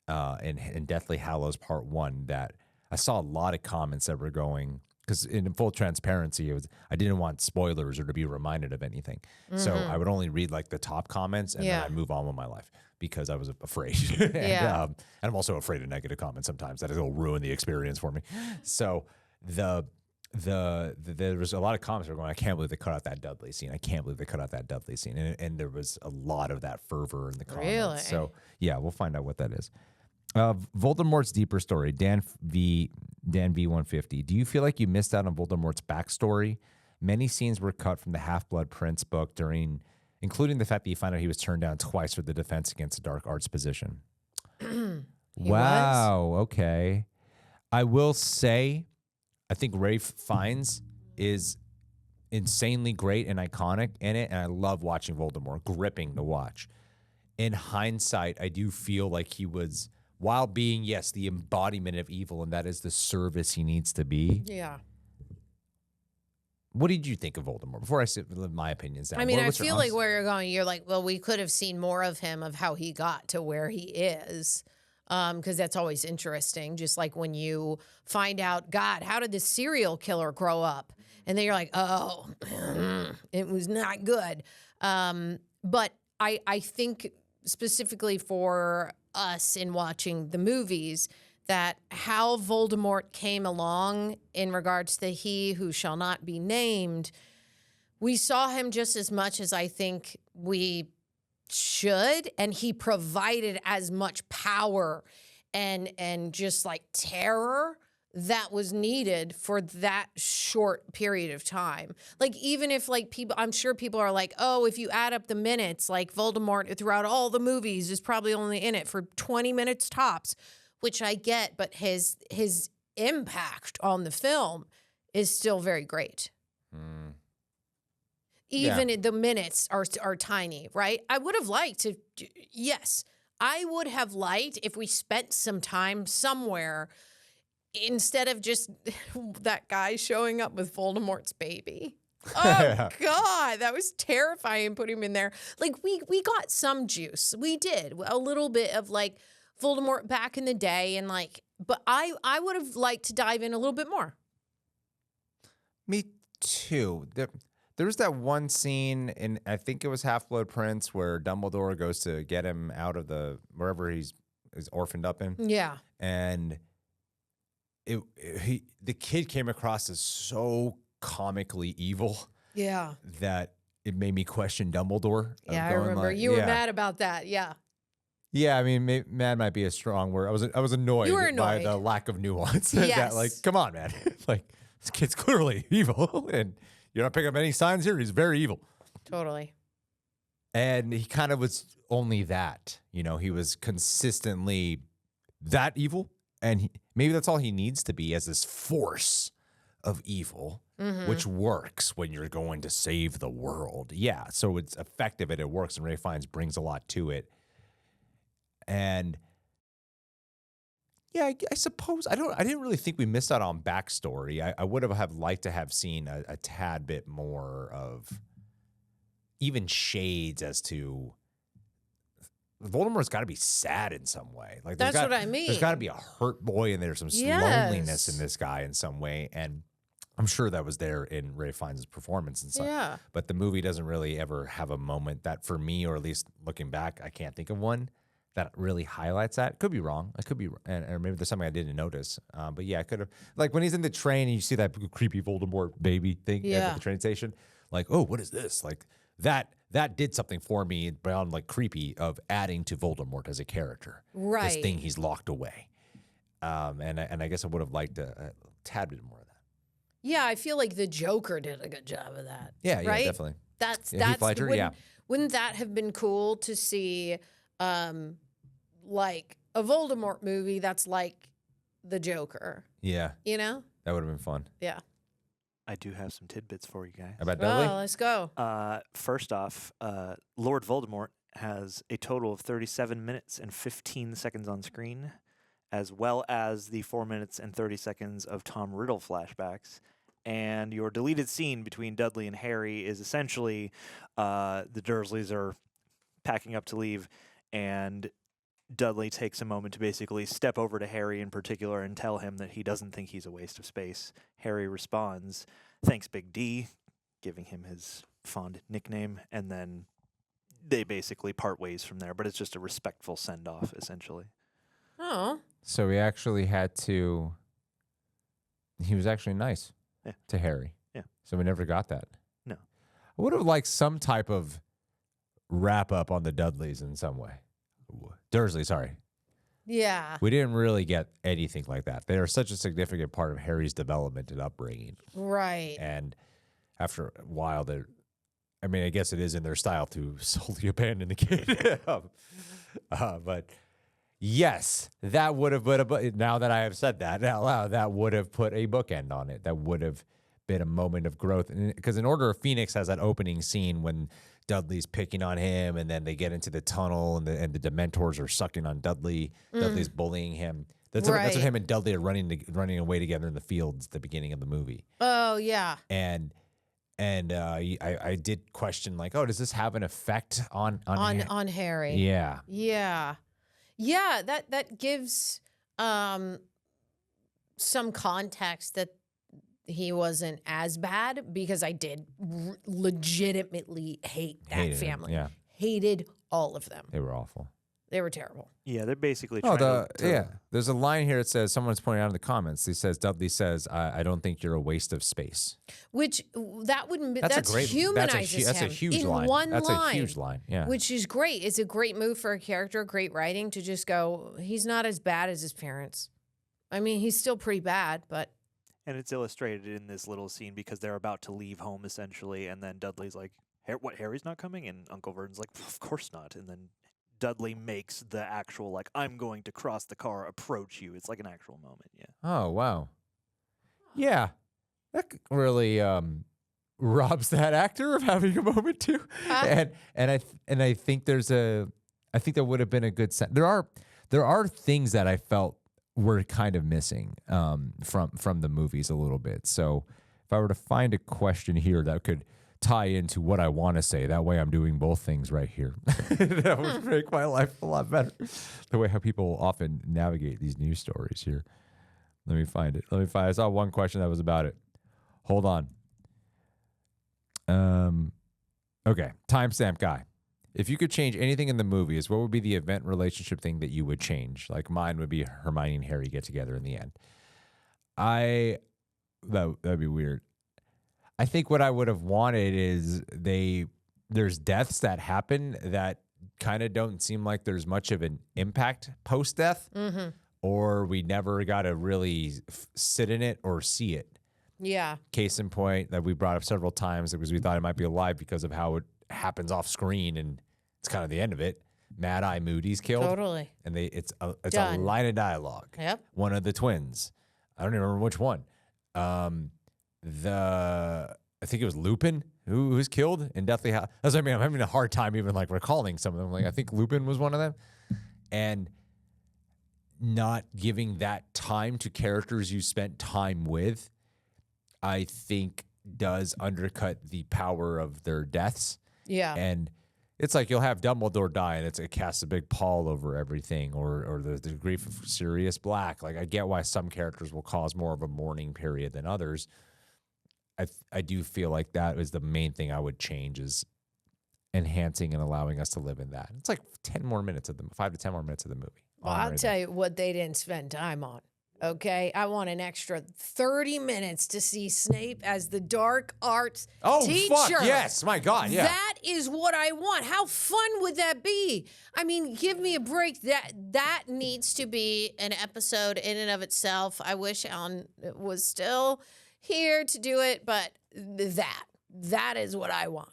in Deathly Hallows Part 1 that I saw a lot of comments that were going, because in full transparency, I didn't want spoilers or to be reminded of anything. So I would only read like the top comments and then I'd move on with my life because I was afraid. And I'm also afraid of negative comments sometimes that it'll ruin the experience for me. So there was a lot of comments that were going, I can't believe they cut out that Dudley scene. I can't believe they cut out that Dudley scene. And there was a lot of that fervor in the comments. Really? So yeah, we'll find out what that is. Voldemort's deeper story, Dan V150. Do you feel like you missed out on Voldemort's backstory? Many scenes were cut from the Half-Blood Prince book including the fact that you find out he was turned down twice for the defense against a dark arts position. Wow. Okay. I will say, I think Ralph Fiennes is insanely great and iconic in it, and I love watching Voldemort, gripping to watch. In hindsight, I do feel like he was, while being, yes, the embodiment of evil, and that is the service he needs to be. Yeah. What did you think of Voldemort? Before I sit my opinions down. I mean, I what's your feel like honest- where you're going, you're like, well, we could have seen more of him, of how he got to where he is. Because that's always interesting. Just like when you find out, God, how did this serial killer grow up? And then you're like, oh, it was not good. But I think specifically for us in watching the movies, that how Voldemort came along in regards to he who shall not be named, we saw him just as much as I think we should, and he provided as much power and just like terror that was needed for that short period of time. Like, even if like people, I'm sure people are like, oh, if you add up the minutes, like Voldemort throughout all the movies is probably only in it for 20 minutes tops, which I get, but his impact on the film is still very great. Even the minutes are tiny, right? I would have liked to, yes, I would have liked if we spent some time somewhere instead of just that guy showing up with Voldemort's baby. Oh, God, that was terrifying, put him in there. Like, we got some juice. We did. A little bit of, like, Voldemort back in the day, and, like, but I would have liked to dive in a little bit more. Me too. There was that one scene in, I think it was Half-Blood Prince, where Dumbledore goes to get him out of wherever he's orphaned up in. Yeah. And the kid came across as so comically evil. Yeah. That it made me question Dumbledore. Yeah, I remember. Like, you were mad about that. Yeah. Yeah, I mean, mad might be a strong word. I was annoyed, You were annoyed by the lack of nuance. Yes. That, like, come on, man. Like, this kid's clearly evil, and you're not picking up any signs here. He's very evil. Totally. And he kind of was only that. You know, he was consistently that evil, and maybe that's all he needs to be, as this force of evil, which works when you're going to save the world. Yeah, so it's effective and it works, and Ralph Fiennes brings a lot to it. And yeah, I suppose I didn't really think we missed out on backstory. I would have liked to have seen a tad bit more of even shades as to Voldemort's got to be sad in some way. Like, That's what I mean. There's got to be a hurt boy in there, some loneliness in this guy in some way, and I'm sure that was there in Ralph Fiennes' performance and stuff. Yeah. But the movie doesn't really ever have a moment that, for me, or at least looking back, I can't think of one that really highlights that. Could be wrong. I could be, or maybe there's something I didn't notice. But yeah, I could have, like when he's in the train and you see that creepy Voldemort baby thing at the train station, like, oh, what is this? Like that did something for me beyond like creepy of adding to Voldemort as a character. Right. This thing he's locked away. And I guess I would have liked a tad bit more of that. Yeah, I feel like the Joker did a good job of that. Yeah, right? definitely. That's Heath Ledger, Wouldn't that have been cool to see, like a Voldemort movie that's like the Joker? Yeah, You know? that would have been fun. Yeah. I do have some tidbits for you guys. About Dudley? Well, let's go. First off, Lord Voldemort has a total of 37 minutes and 15 seconds on screen, as well as the 4 minutes and 30 seconds of Tom Riddle flashbacks, And your deleted scene between Dudley and Harry is essentially the Dursleys are packing up to leave, and Dudley takes a moment to basically step over to Harry in particular and tell him that he doesn't think he's a waste of space. Harry responds, "Thanks, Big D," giving him his fond nickname, and then they basically part ways from there, but it's just a respectful send-off, essentially. Oh. So he actually had to. He was actually nice to Harry. Yeah. So we never got that. No. I would have liked some type of wrap up on the Dudleys in some way. Dursley, sorry. Yeah. We didn't really get anything like that. They are such a significant part of Harry's development and upbringing. Right. And after a while, I mean, I guess it is in their style to solely abandon the kid. But yes, that would have put now that I have said that out loud, that would have put a bookend on it. That would have been a moment of growth. Because in Order of Phoenix has that opening scene when Dudley's picking on him, and then they get into the tunnel, and the Dementors are sucking on Dudley. Dudley's bullying him. That's what him and Dudley are running away together in the fields at the beginning of the movie. Oh, yeah. And I did question, like, oh, does this have an effect on Harry? Yeah. Yeah. Yeah, that gives some context that he wasn't as bad, because I did legitimately hate that Hated him, family. yeah. Hated all of them. They were awful. They were terrible. Yeah, they're basically Oh, trying to there's a line here that says, someone's pointing out in the comments, Dudley says, I don't think you're a waste of space. Which that wouldn't be, that's a humanizes that's a him huge in line. one That's line. a huge line. Yeah. Which is great. It's a great move for a character, great writing, to just go, he's not as bad as his parents. I mean, he's still pretty bad, but. And it's illustrated in this little scene because they're about to leave home, essentially, and then Dudley's like, what, Harry's not coming? And Uncle Vernon's like, of course not. And then Dudley makes the actual, like, I'm going to cross the car, approach you. It's like an actual moment, yeah. Oh, wow. Yeah. That really robs that actor of having a moment too. And I think I think there would have been a good sense. There are things that I felt were kind of missing from the movies a little bit. So if I were to find a question here that could tie into what I want to say, that way I'm doing both things right here. That would make my life a lot better. The way how people often navigate these news stories here. Let me find it. I saw one question that was about it. Hold on. Okay, timestamp guy. If you could change anything in the movies, what would be the event relationship thing that you would change? Like mine would be Hermione and Harry get together in the end. That'd be weird. I think what I would have wanted is there's deaths that happen that kind of don't seem like there's much of an impact post-death, or we never got to really sit in it or see it. Yeah. Case in point that we brought up several times because we thought it might be alive because of how it happens off screen, and it's kind of the end of it. Mad Eye Moody's killed. Totally. And it's a Done. line of dialogue. Yep. One of the twins. I don't even remember which one. I think it was Lupin who was killed in Deathly Hallows. That's what I mean. I'm having a hard time even like recalling some of them. Like I think Lupin was one of them. And not giving that time to characters you spent time with, I think does undercut the power of their deaths. Yeah. And it's like you'll have Dumbledore die and it casts a big pall over everything, or the grief of Sirius Black. Like I get why some characters will cause more of a mourning period than others. I do feel like that was the main thing I would change, is enhancing and allowing us to live in that. It's like 5 to 10 more minutes of the movie. Well, I'll tell you what they didn't spend time on. Okay, I want an extra 30 minutes to see Snape as the dark arts teacher. Fuck, yes, my God, yeah. That is what I want. How fun would that be? I mean, give me a break. That needs to be an episode in and of itself. I wish Alan was still here to do it, but that is what I want.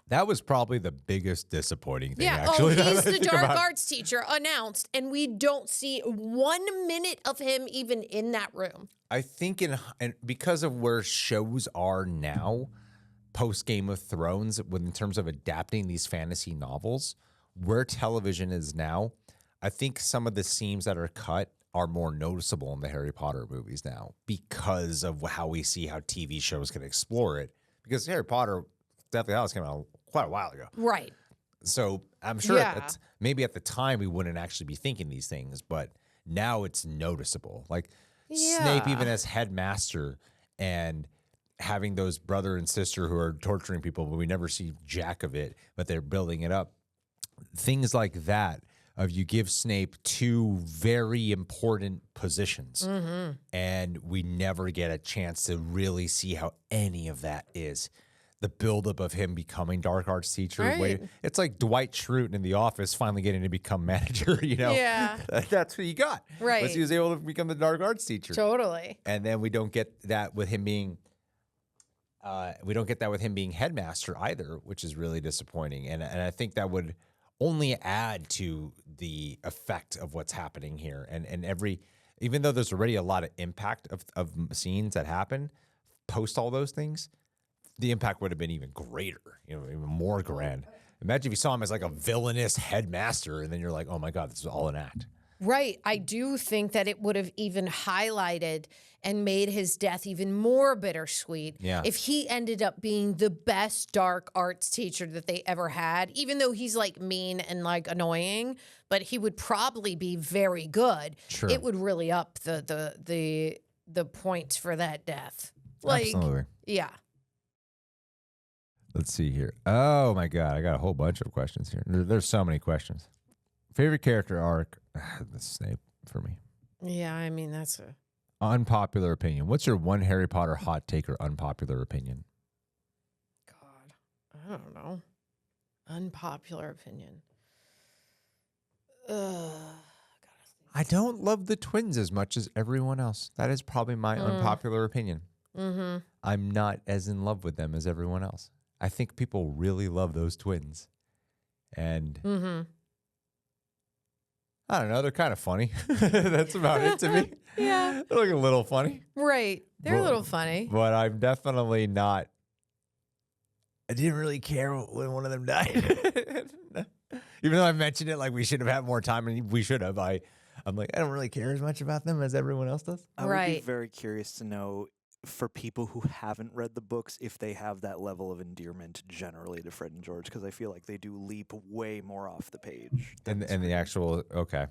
That was probably the biggest disappointing thing, Yeah, actually. he's the dark arts teacher announced, and we don't see 1 minute of him even in that room. I think and because of where shows are now, post Game of Thrones, in terms of adapting these fantasy novels, where television is now, I think some of the scenes that are cut are more noticeable in the Harry Potter movies now because of how we see how TV shows can explore it. Because Harry Potter, Deathly Hallows came out quite a while ago. Right. So I'm sure Yeah. that's maybe at the time we wouldn't actually be thinking these things, but now it's noticeable. Like Snape, even as headmaster, and having those brother and sister who are torturing people, but we never see jack of it, but they're building it up. Things like that. Of you give Snape two very important positions, and we never get a chance to really see how any of that is. The buildup of him becoming dark arts teacher. Right. It's like Dwight Schrute in The Office finally getting to become manager, Yeah. That's what he got. Right. Was he was able to become the dark arts teacher. Totally. And then we don't get that with him being headmaster either, which is really disappointing. And I think that would only add to the effect of what's happening here. And even though there's already a lot of impact of scenes that happen post all those things, the impact would have been even greater, even more grand. Imagine if you saw him as like a villainous headmaster, and then you're like, oh my God, this is all an act. Right. I do think that it would have even highlighted and made his death even more bittersweet if he ended up being the best dark arts teacher that they ever had, even though he's like mean and like annoying, but he would probably be very good. Sure. It would really up the points for that death. Like, Absolutely. yeah. Let's see here. Oh my God, I got a whole bunch of questions here. There's so many questions. Favorite character arc? That's Snape for me. Yeah, I mean, that's a... Unpopular opinion. What's your one Harry Potter hot take or unpopular opinion? God, I don't know. Unpopular opinion. I don't love the twins as much as everyone else. That is probably my unpopular opinion. Mm-hmm. I'm not as in love with them as everyone else. I think people really love those twins. And I don't know, they're kind of funny. That's about it to me. Yeah. They're like a little funny. Right. They're a little funny. But I'm definitely not. I didn't really care when one of them died. Even though I mentioned it like we should have had more time, and we should have. I'm like, I don't really care as much about them as everyone else does. I would be Right. very curious to know, for people who haven't read the books, if they have that level of endearment generally to Fred and George, because I feel like they do leap way more off the page. And the actual, okay.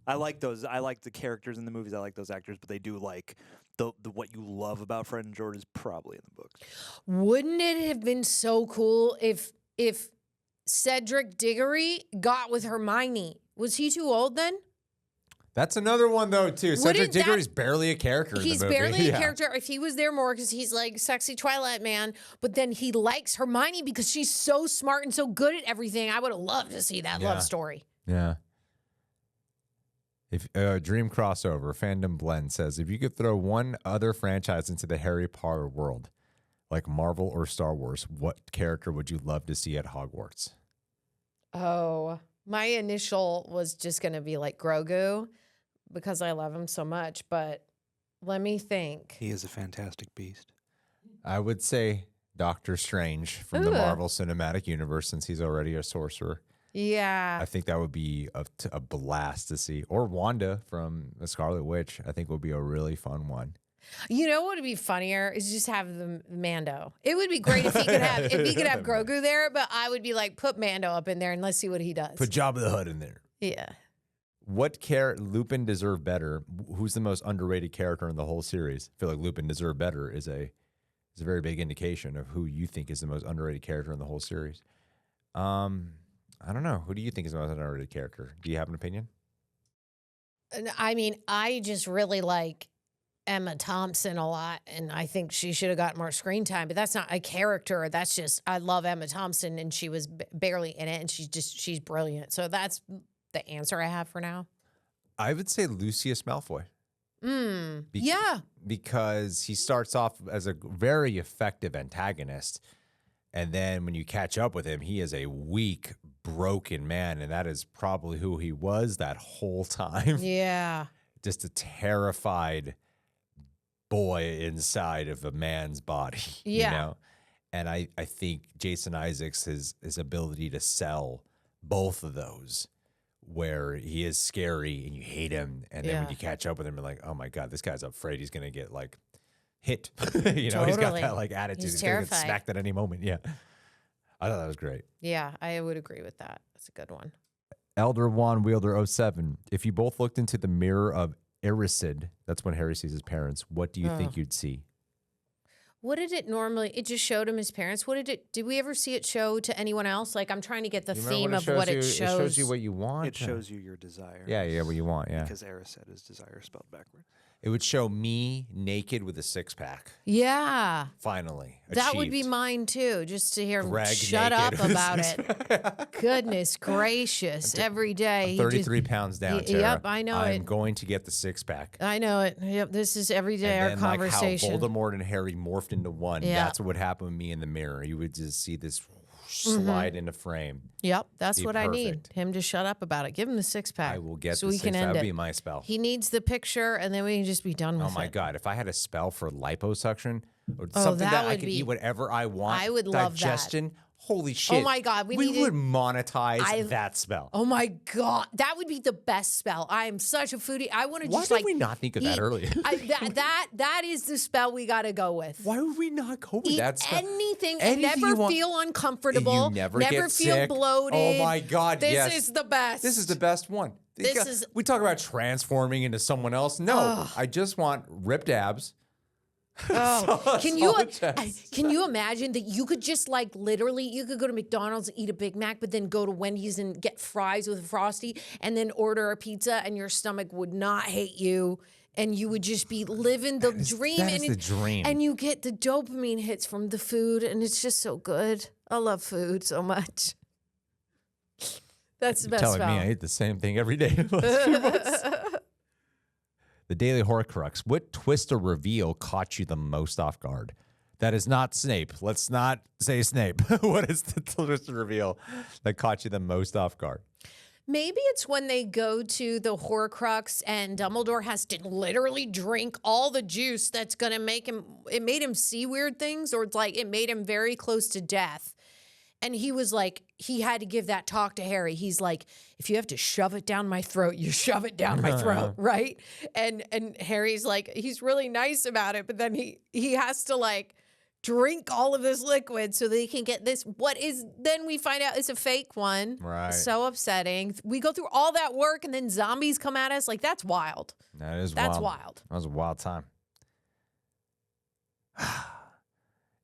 I like those. I like the characters in the movies. I like those actors, but they do like the what you love about Fred and George is probably in the books. Wouldn't it have been so cool if Cedric Diggory got with Hermione? Was he too old then? That's another one though too. Cedric that- Diggory's barely a character. He's in the movie. barely Yeah. a character. If he was there more, because he's like sexy Twilight man, but then he likes Hermione because she's so smart and so good at everything. I would have loved to see that Yeah. love story. Yeah. If Dream Crossover Fandom Blend says, if you could throw one other franchise into the Harry Potter world, like Marvel or Star Wars, what character would you love to see at Hogwarts? Oh, my initial was just going to be like Grogu because I love him so much, but let me think. He is a fantastic beast. I would say Doctor Strange from the Ooh. Marvel Cinematic Universe, since he's already a sorcerer. Yeah. I think that would be a blast to see. Or Wanda from The Scarlet Witch, I think would be a really fun one. You know what would be funnier is just have the Mando. It would be great if he could have Grogu there, but I would be like, put Mando up in there and let's see what he does. Put Jabba the Hutt in there. Yeah. What Lupin deserved better? Who's the most underrated character in the whole series? I feel like Lupin deserved better is a very big indication of who you think is the most underrated character in the whole series. I don't know. Who do you think is the most underrated character? Do you have an opinion? I mean, I just really like Emma Thompson a lot, and I think she should have got more screen time, but that's not a character. That's just, I love Emma Thompson, and she was barely in it, and she's brilliant. So that's the answer I have for now. I would say Lucius Malfoy. Yeah. Because he starts off as a very effective antagonist. And then when you catch up with him, he is a weak, broken man. And that is probably who he was that whole time. Yeah. Just a terrified boy inside of a man's body. Yeah. You know? And I think Jason Isaacs, his ability to sell both of those where he is scary and you hate him, and then when Yeah. you catch up with him, you're like, oh my god, this guy's afraid he's gonna get like hit. He's got Totally. that like attitude. He's gonna get terrified. smacked at any moment. Yeah, I thought that was great. Yeah, I would agree with that. That's a good one. Elder Wand Wielder 07. If you both looked into the mirror of Erised, that's when Harry sees his parents, what do you think you'd see? What did it normally? It just showed him his parents. What did it? Did we ever see it show to anyone else? Like I'm trying to get the You remember theme of what you? it shows. It shows you what you want. It shows you your desire. Yeah, what you want. Yeah, Because Erised is desire spelled backwards. it would show me naked with a 6-pack. Yeah, Finally, that would be achieved. mine too. Just to hear him Greg shut up naked with about a it. six-pack. Goodness gracious! Every day, he 33 pounds down. Yep, Tara. I know I'm it. going to get the 6-pack. I know it. Yep, this is every day our And then, conversation. like how Voldemort and Harry morphed into one. Yeah. That's what would happen with me in the mirror. You would just see this Mm-hmm. slide into frame. Yep, that's Be what I need. perfect. Him to shut up about it. Give him the 6-pack. I will get so the we can 6-pack. end That'd it. be my spell. He needs the picture, and then we can just be done with Oh it. my god! If I had a spell for liposuction or Oh, something that that I would could be- eat whatever I want, I would love that. digestion. Holy shit! my God, we we need would to- monetize that spell. Oh my God, that would be the best spell. I am such a foodie. I want to Why just did like we not think of that eat- earlier? that is the spell we got to go with. Why would we not go with Eat that spell? anything and Anything you never want- feel uncomfortable. You never get feel sick. bloated. Oh my God, this yes. is the best. This is the best one. This is- We talk about transforming into someone else. No, I just want ripped abs. Oh, solid chest. can you imagine that you could just like literally you could go to McDonald's and eat a Big Mac, but then go to Wendy's and get fries with a Frosty, and then order a pizza, and your stomach would not hate you, and you would just be living the dream. that is and the dream. And you get the dopamine hits from the food, and it's just so good. I love food so much. That's the best Telling spell. me I ate the same thing every day. in the last few months. The Daily Horcrux. What twist or reveal caught you the most off guard? That is not Snape. Let's not say Snape. What is the twist or reveal that caught you the most off guard? Maybe it's when they go to the Horcrux and Dumbledore has to literally drink all the juice that's going to make him, it made him see weird things, or it's like it made him very close to death. And he was like, he had to give that talk to Harry. He's like, if you have to shove it down my throat, you shove it down my throat, right? And Harry's like, he's really nice about it, but then he has to like drink all of this liquid so they can get this. What is, then we find out it's a fake one. Right. So upsetting. We go through all that work and then zombies come at us. Like, that's wild. That's wild. That was a wild time.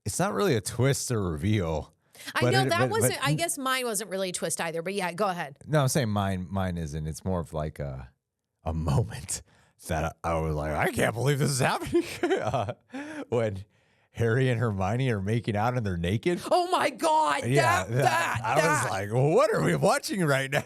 It's not really a twist or reveal. I know that but- wasn't, I guess mine wasn't really a twist either, but yeah, go ahead. No, I'm saying mine isn't. It's more of like a moment that I was like, I can't believe this is happening. When Harry and Hermione are making out and they're naked. Oh my God. Yeah, That. I was like, what are we watching right now?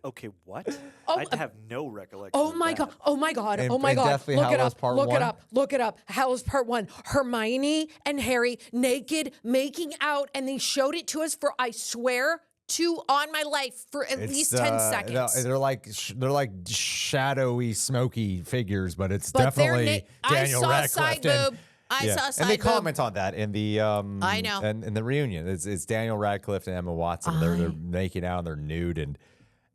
Okay, what? Oh, I have no recollection. Oh of my that. God. Oh my God. And- Oh my and God. Deathly Look it Hallows up. Part Look it 1? up. Look it up. Hallows Part 1. Hermione and Harry naked making out, and they showed it to us for, I swear to on my life, for at least 10 seconds. They're like shadowy, smoky figures, but it's But they're definitely Daniel I saw Radcliffe. side boob. I saw side and they boob. comment on that in the I know. and in the reunion. It's Daniel Radcliffe and Emma Watson. They're making out and they're nude, and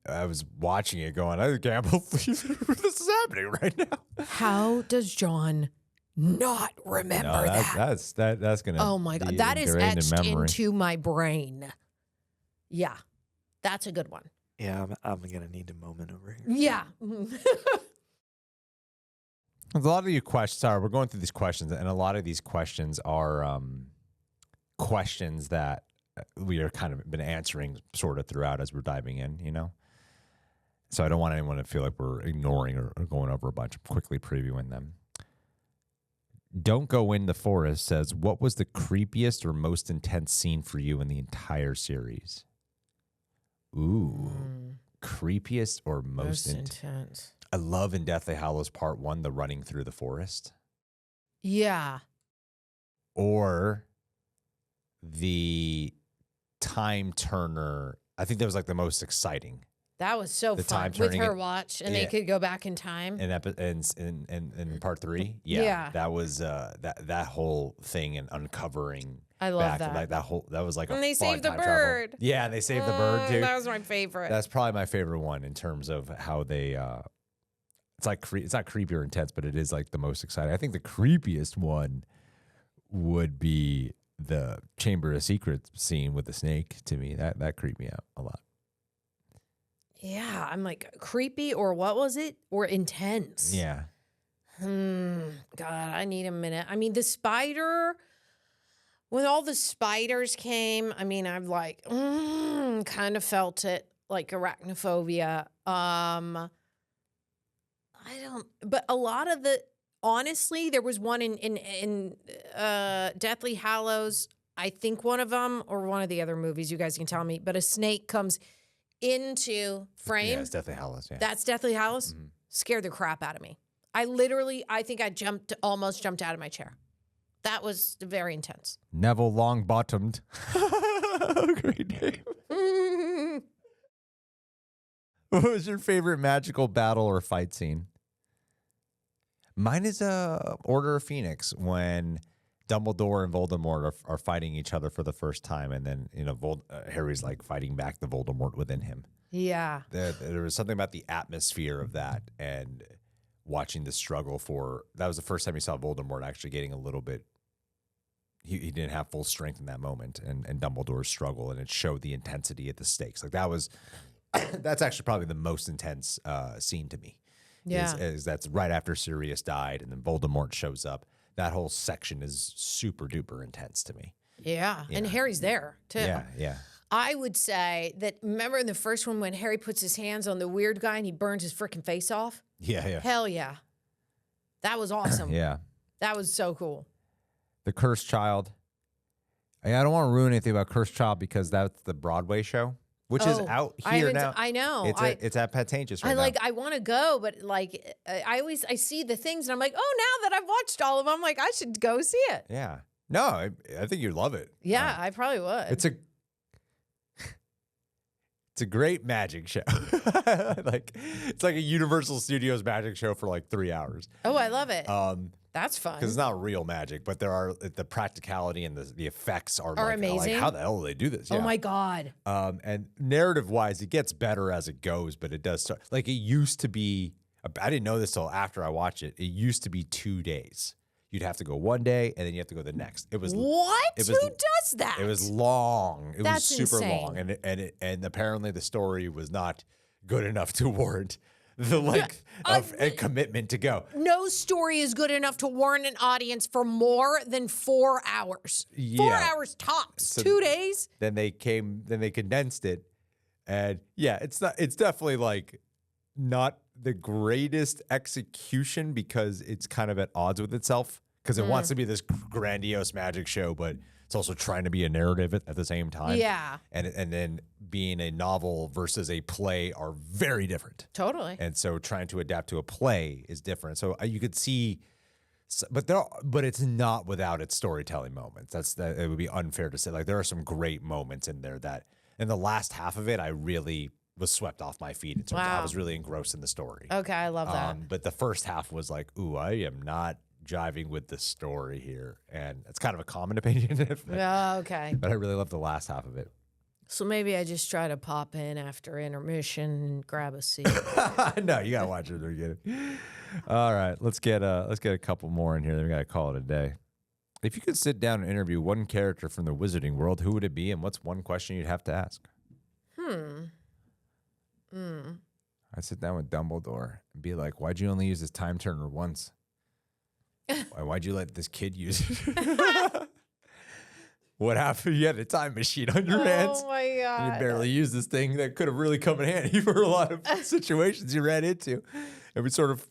I was watching it going, I can't believe this is happening right now. How does John not remember No, that? that's gonna. Oh my God. be That is ingrained in etched memory. into my brain. Yeah. That's a good one. Yeah, I'm gonna need a moment over here. Yeah. A lot of you questions. Sorry, we're going through these questions, and a lot of these questions are questions that we are kind of been answering sort of throughout as we're diving in. You know, so I don't want anyone to feel like we're ignoring or going over a bunch. I'm quickly previewing them. Don't Go in the Forest says, what was the creepiest or most intense scene for you in the entire series? Ooh, creepiest or most intense. I love in Deathly Hallows Part 1, the running through the forest. Yeah. Or the time turner. I think that was like the most exciting. That was so The fun time with turning her it- watch, and yeah. they could go back in time. in part 3. Yeah, Yeah. that was that whole thing and uncovering. I love back, that. Like that was like And a they fun saved the time travel. bird. Yeah, and they saved the bird too. That was my favorite. That's probably my favorite one in terms of how they. It's like it's not creepy or intense, but it is like the most exciting. I think the creepiest one would be the Chamber of Secrets scene with the snake. To me, that creeped me out a lot. Yeah, I'm like creepy or what was it? Or intense. Yeah. God, I need a minute. I mean, the spider, when all the spiders came, I mean, I've like kind of felt it, like arachnophobia. But a lot of honestly, there was one in Deathly Hallows, I think one of them, or one of the other movies, you guys can tell me, but a snake comes into frame. Yeah, it's Deathly Hallows. Yeah. That's Deathly Hallows. Scared the crap out of me. I think I almost jumped out of my chair. That was very intense. Neville Longbottomed. Great name. What was your favorite magical battle or fight scene? Mine is Order of Phoenix, when Dumbledore and Voldemort are fighting each other for the first time, and then Harry's like fighting back the Voldemort within him. Yeah. There was something about the atmosphere of that, and watching the struggle that was the first time you saw Voldemort actually getting a little bit. He didn't have full strength in that moment, and Dumbledore's struggle, and it showed the intensity at the stakes. Like that was, that's actually probably the most intense scene to me. Yeah. Is that's right after Sirius died, and then Voldemort shows up. That whole section is super duper intense to me. Yeah. And Harry's there too. Yeah. I would say that, remember in the first one when Harry puts his hands on the weird guy and he burns his freaking face off? Yeah. Hell yeah. That was awesome. Yeah. That was so cool. The Cursed Child. I don't want to ruin anything about Cursed Child because that's the Broadway show, which is out here now. I know. It's at Patronus right now. I want to go, but like I see the things and I'm like, oh, now that I've watched all of them, I'm like, I should go see it. Yeah. No, I think you'd love it. Yeah, I probably would. It's a great magic show. It's like a Universal Studios magic show for like 3 hours. Oh, I love it. That's fun. Because it's not real magic, but there are the practicality and the effects are like, amazing. Like, how the hell do they do this? Oh my God. And narrative wise, it gets better as it goes, but it does start like it used to be. I didn't know this till after I watched it. It used to be 2 days. You'd have to go one day and then you have to go the next. It was what? It was, Who does that? It was long. It That's was super insane. long, and apparently the story was not good enough to warrant the length and commitment to go. No story is good enough to warrant an audience for more than 4 hours. 4 Yeah. hours tops. So 2 days. Then they condensed it, and yeah, it's definitely like not the greatest execution because it's kind of at odds with itself because it wants to be this grandiose magic show, but it's also trying to be a narrative at the same time. Yeah. And then being a novel versus a play are very different. Totally. And so trying to adapt to a play is different. So you could see, but it's not without its storytelling moments. It would be unfair to say. Like there are some great moments in there that in the last half of it, I really was swept off my feet. In terms of, I was really engrossed in the story. Okay, I love that. But the first half was like, ooh, I am not jiving with the story here. And it's kind of a common opinion. Okay. But I really love the last half of it. So maybe I just try to pop in after intermission and grab a seat. No, you gotta watch it at the beginning. All right, let's get a couple more in here. Then we gotta call it a day. If you could sit down and interview one character from the wizarding world, who would it be, and what's one question you'd have to ask? I'd sit down with Dumbledore and be like, "Why'd you only use this time turner once? Why'd you let this kid use it?" What happened? You had a time machine on your hands. Oh my God. You barely used this thing that could have really come in handy for a lot of situations you ran into. And we sort of,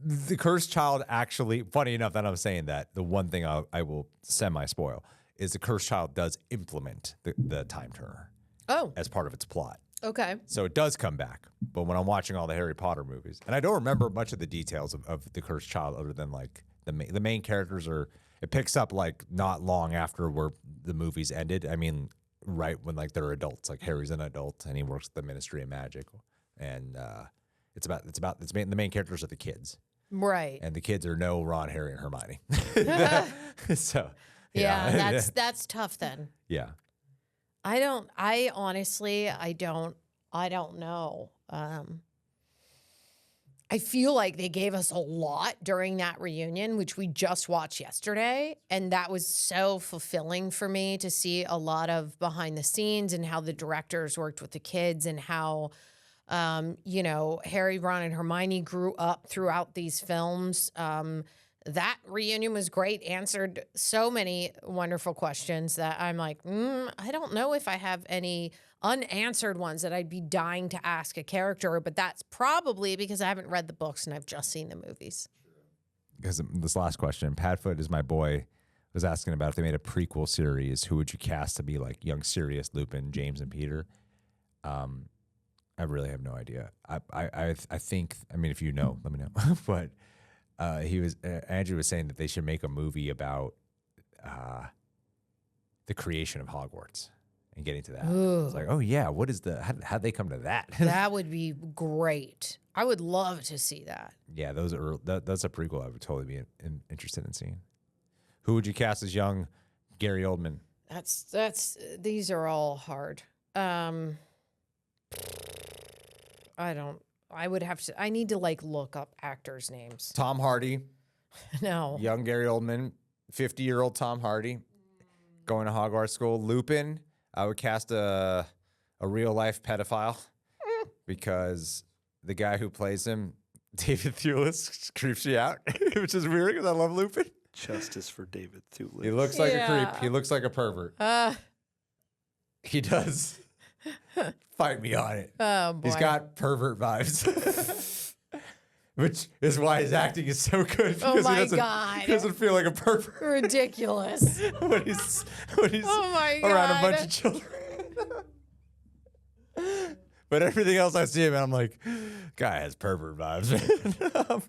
the Cursed Child actually, funny enough that I'm saying that, the one thing I will semi-spoil is the Cursed Child does implement the time turner as part of its plot. Okay. So it does come back. But when I'm watching all the Harry Potter movies, and I don't remember much of the details of the Cursed Child other than like the main characters are, it picks up like not long after where the movies ended. I mean, right when like they're adults. Like Harry's an adult and he works at the Ministry of Magic, and the main characters are the kids, Right. and the kids are no Ron, Harry, and Hermione. So Yeah, that's tough then. yeah. I honestly don't know. I feel like they gave us a lot during that reunion, which we just watched yesterday. And that was so fulfilling for me to see a lot of behind the scenes and how the directors worked with the kids and how, Harry, Ron, and Hermione grew up throughout these films. That reunion was great, answered so many wonderful questions that I'm like, I don't know if I have any unanswered ones that I'd be dying to ask a character, but that's probably because I haven't read the books and I've just seen the movies. Because this last question, Padfoot is my boy, was asking about if they made a prequel series, who would you cast to be like young Sirius, Lupin, James, and Peter? I really have no idea. I think, I mean, if you know, let me know. But Andrew was saying that they should make a movie about the creation of Hogwarts and getting to that. Ooh. It's like, oh yeah, what is how'd they come to that? That would be great. I would love to see that. Yeah, that's a prequel I would totally be interested in seeing. Who would you cast as young Gary Oldman? These are all hard. I need to like look up actors' names. Tom Hardy, No. young Gary Oldman, 50-year-old Tom Hardy, going to Hogwarts school. Lupin, I would cast a real-life pedophile because the guy who plays him, David Thewlis, creeps you out, which is weird because I love Lupin. Justice for David Thewlis. He looks like a Yeah. creep. He looks like a pervert. He does. Fight me on it. Oh boy. He's got pervert vibes. Which is why his acting is so good. Oh Because my he God. doesn't feel like a pervert Ridiculous. when he's Oh my around a bunch God. of children. But everything else I see him, and I'm like, guy has pervert vibes. Man.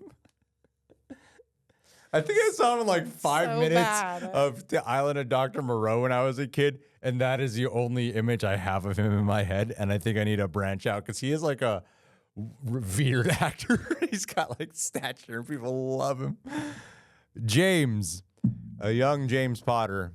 I think I saw him in like 5 So minutes bad. of The Island of Dr. Moreau when I was a kid, and that is the only image I have of him in my head. And I think I need to branch out because he is like a revered actor. He's got like stature, and people love him. James, a young James Potter.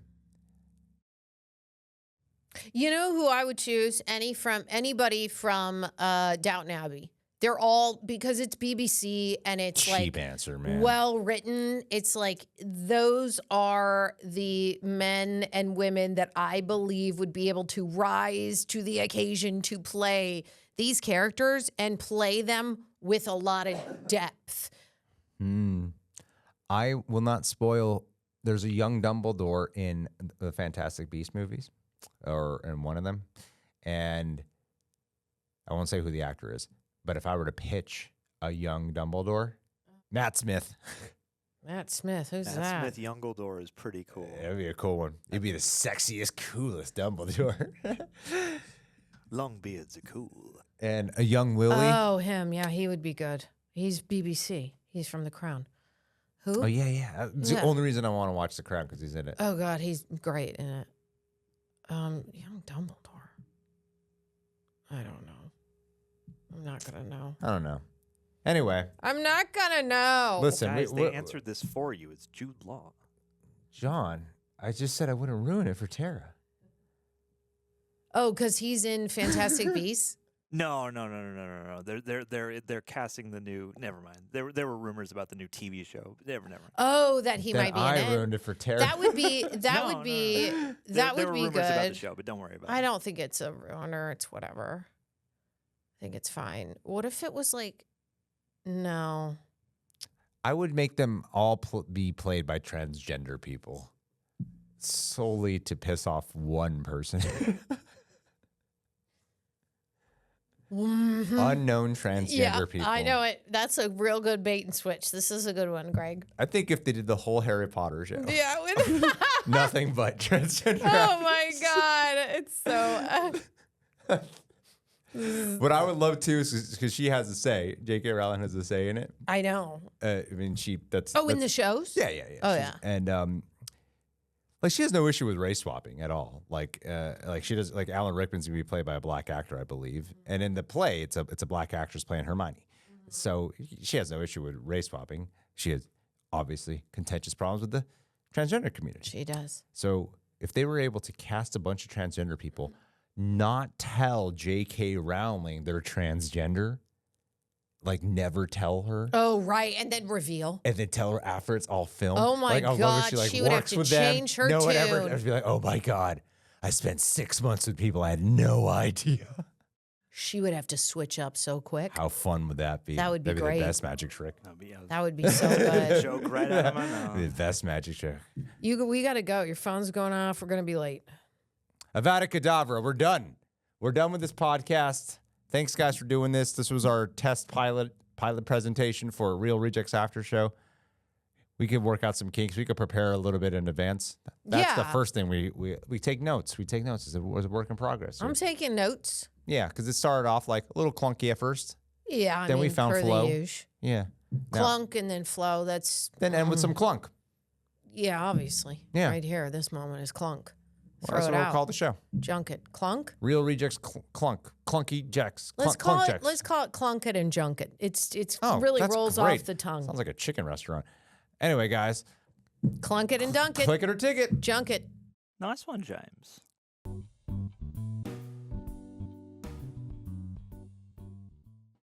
You know who I would choose? Anybody from Downton Abbey. They're all, because it's BBC and it's Cheap like answer, man. well written. It's like those are the men and women that I believe would be able to rise to the occasion to play these characters and play them with a lot of depth. I will not spoil. There's a young Dumbledore in the Fantastic Beasts movies, or in one of them, and I won't say who the actor is. But if I were to pitch a young Dumbledore, Matt Smith. Matt Smith, who's Matt that? Smith Youngledore is pretty cool. That'd be a cool one. He'd be the sexiest, coolest Dumbledore. Long beards are cool. And a young Willie. Oh, him. Yeah, he would be good. He's BBC. He's from The Crown. Who? Oh, yeah. It's the Yeah. only reason I want to watch The Crown because he's in it. Oh, God, he's great in it. Young Dumbledore. I don't know. I'm not going to know. I don't know. Anyway, I'm not going to know. listen. Guys, they answered this for you. It's Jude Law. John, I just said I wouldn't ruin it for Tara. Oh, because he's in Fantastic Beasts? No. They're casting the new. Never mind. There were rumors about the new TV show. Never mind. Oh, that he Then might be I in it. ruined it for Tara. That would be No, that there would were be rumors about the good. show, but don't worry about I it. don't think it's a ruiner. It's whatever. I think it's fine. What if it was like, no. I would make them all be played by transgender people solely to piss off one person. Unknown transgender people. I know it. That's a real good bait and switch. This is a good one, Greg. I think if they did the whole Harry Potter show, Yeah. nothing but transgender. Oh my God. It's so. What I would love to is because she has a say. J.K. Rowling has a say in it. I know. I mean, that's. Oh, in the shows? Yeah. Oh, She's- yeah. And Like she has no issue with race swapping at all. Like she does. Like Alan Rickman's gonna be played by a black actor, I believe, and in the play, it's a black actress playing Hermione. So she has no issue with race swapping. She has obviously contentious problems with the transgender community. She does. So if they were able to cast a bunch of transgender people, not tell J.K. Rowling they're transgender, like never tell her. Oh, right. And then reveal. And then tell her after it's all filmed. Oh my like, God, she would have works to with them. change her no one ever. tune. I'd be like, oh my God, I spent 6 months with people I had no idea. She would have to switch up so quick. How fun would that be? That would be That'd great. the best magic trick. That would be so good. Joke right out of my mouth. The best magic trick. We got to go. Your phone's going off. We're going to be late. Avada Kedavra, we're done. We're done with this podcast. Thanks, guys, for doing this. This was our test pilot presentation for Real Rejects After Show. We could work out some kinks. We could prepare a little bit in advance. That's the Yeah. first thing we take notes. We take notes. It was a work in progress. I'm taking notes. Yeah, because it started off like a little clunky at first. Yeah, Then we found per flow. the usual. Yeah. Now- Clunk and then flow. That's then end with some clunk. yeah, obviously. Yeah. Right here, this moment is clunk. Well, Throw that's it what we'll out. call the show. Junk it. Clunk. Real Rejects Clunk. Clunky Jacks. Let's Clunk call it. Jacks. Let's call it clunk it and junk it. It's Oh, really that's rolls great. off the tongue. Sounds like a chicken restaurant. Anyway, guys, Clunk it and dunk it. click it or ticket. Junk it. Nice one, James.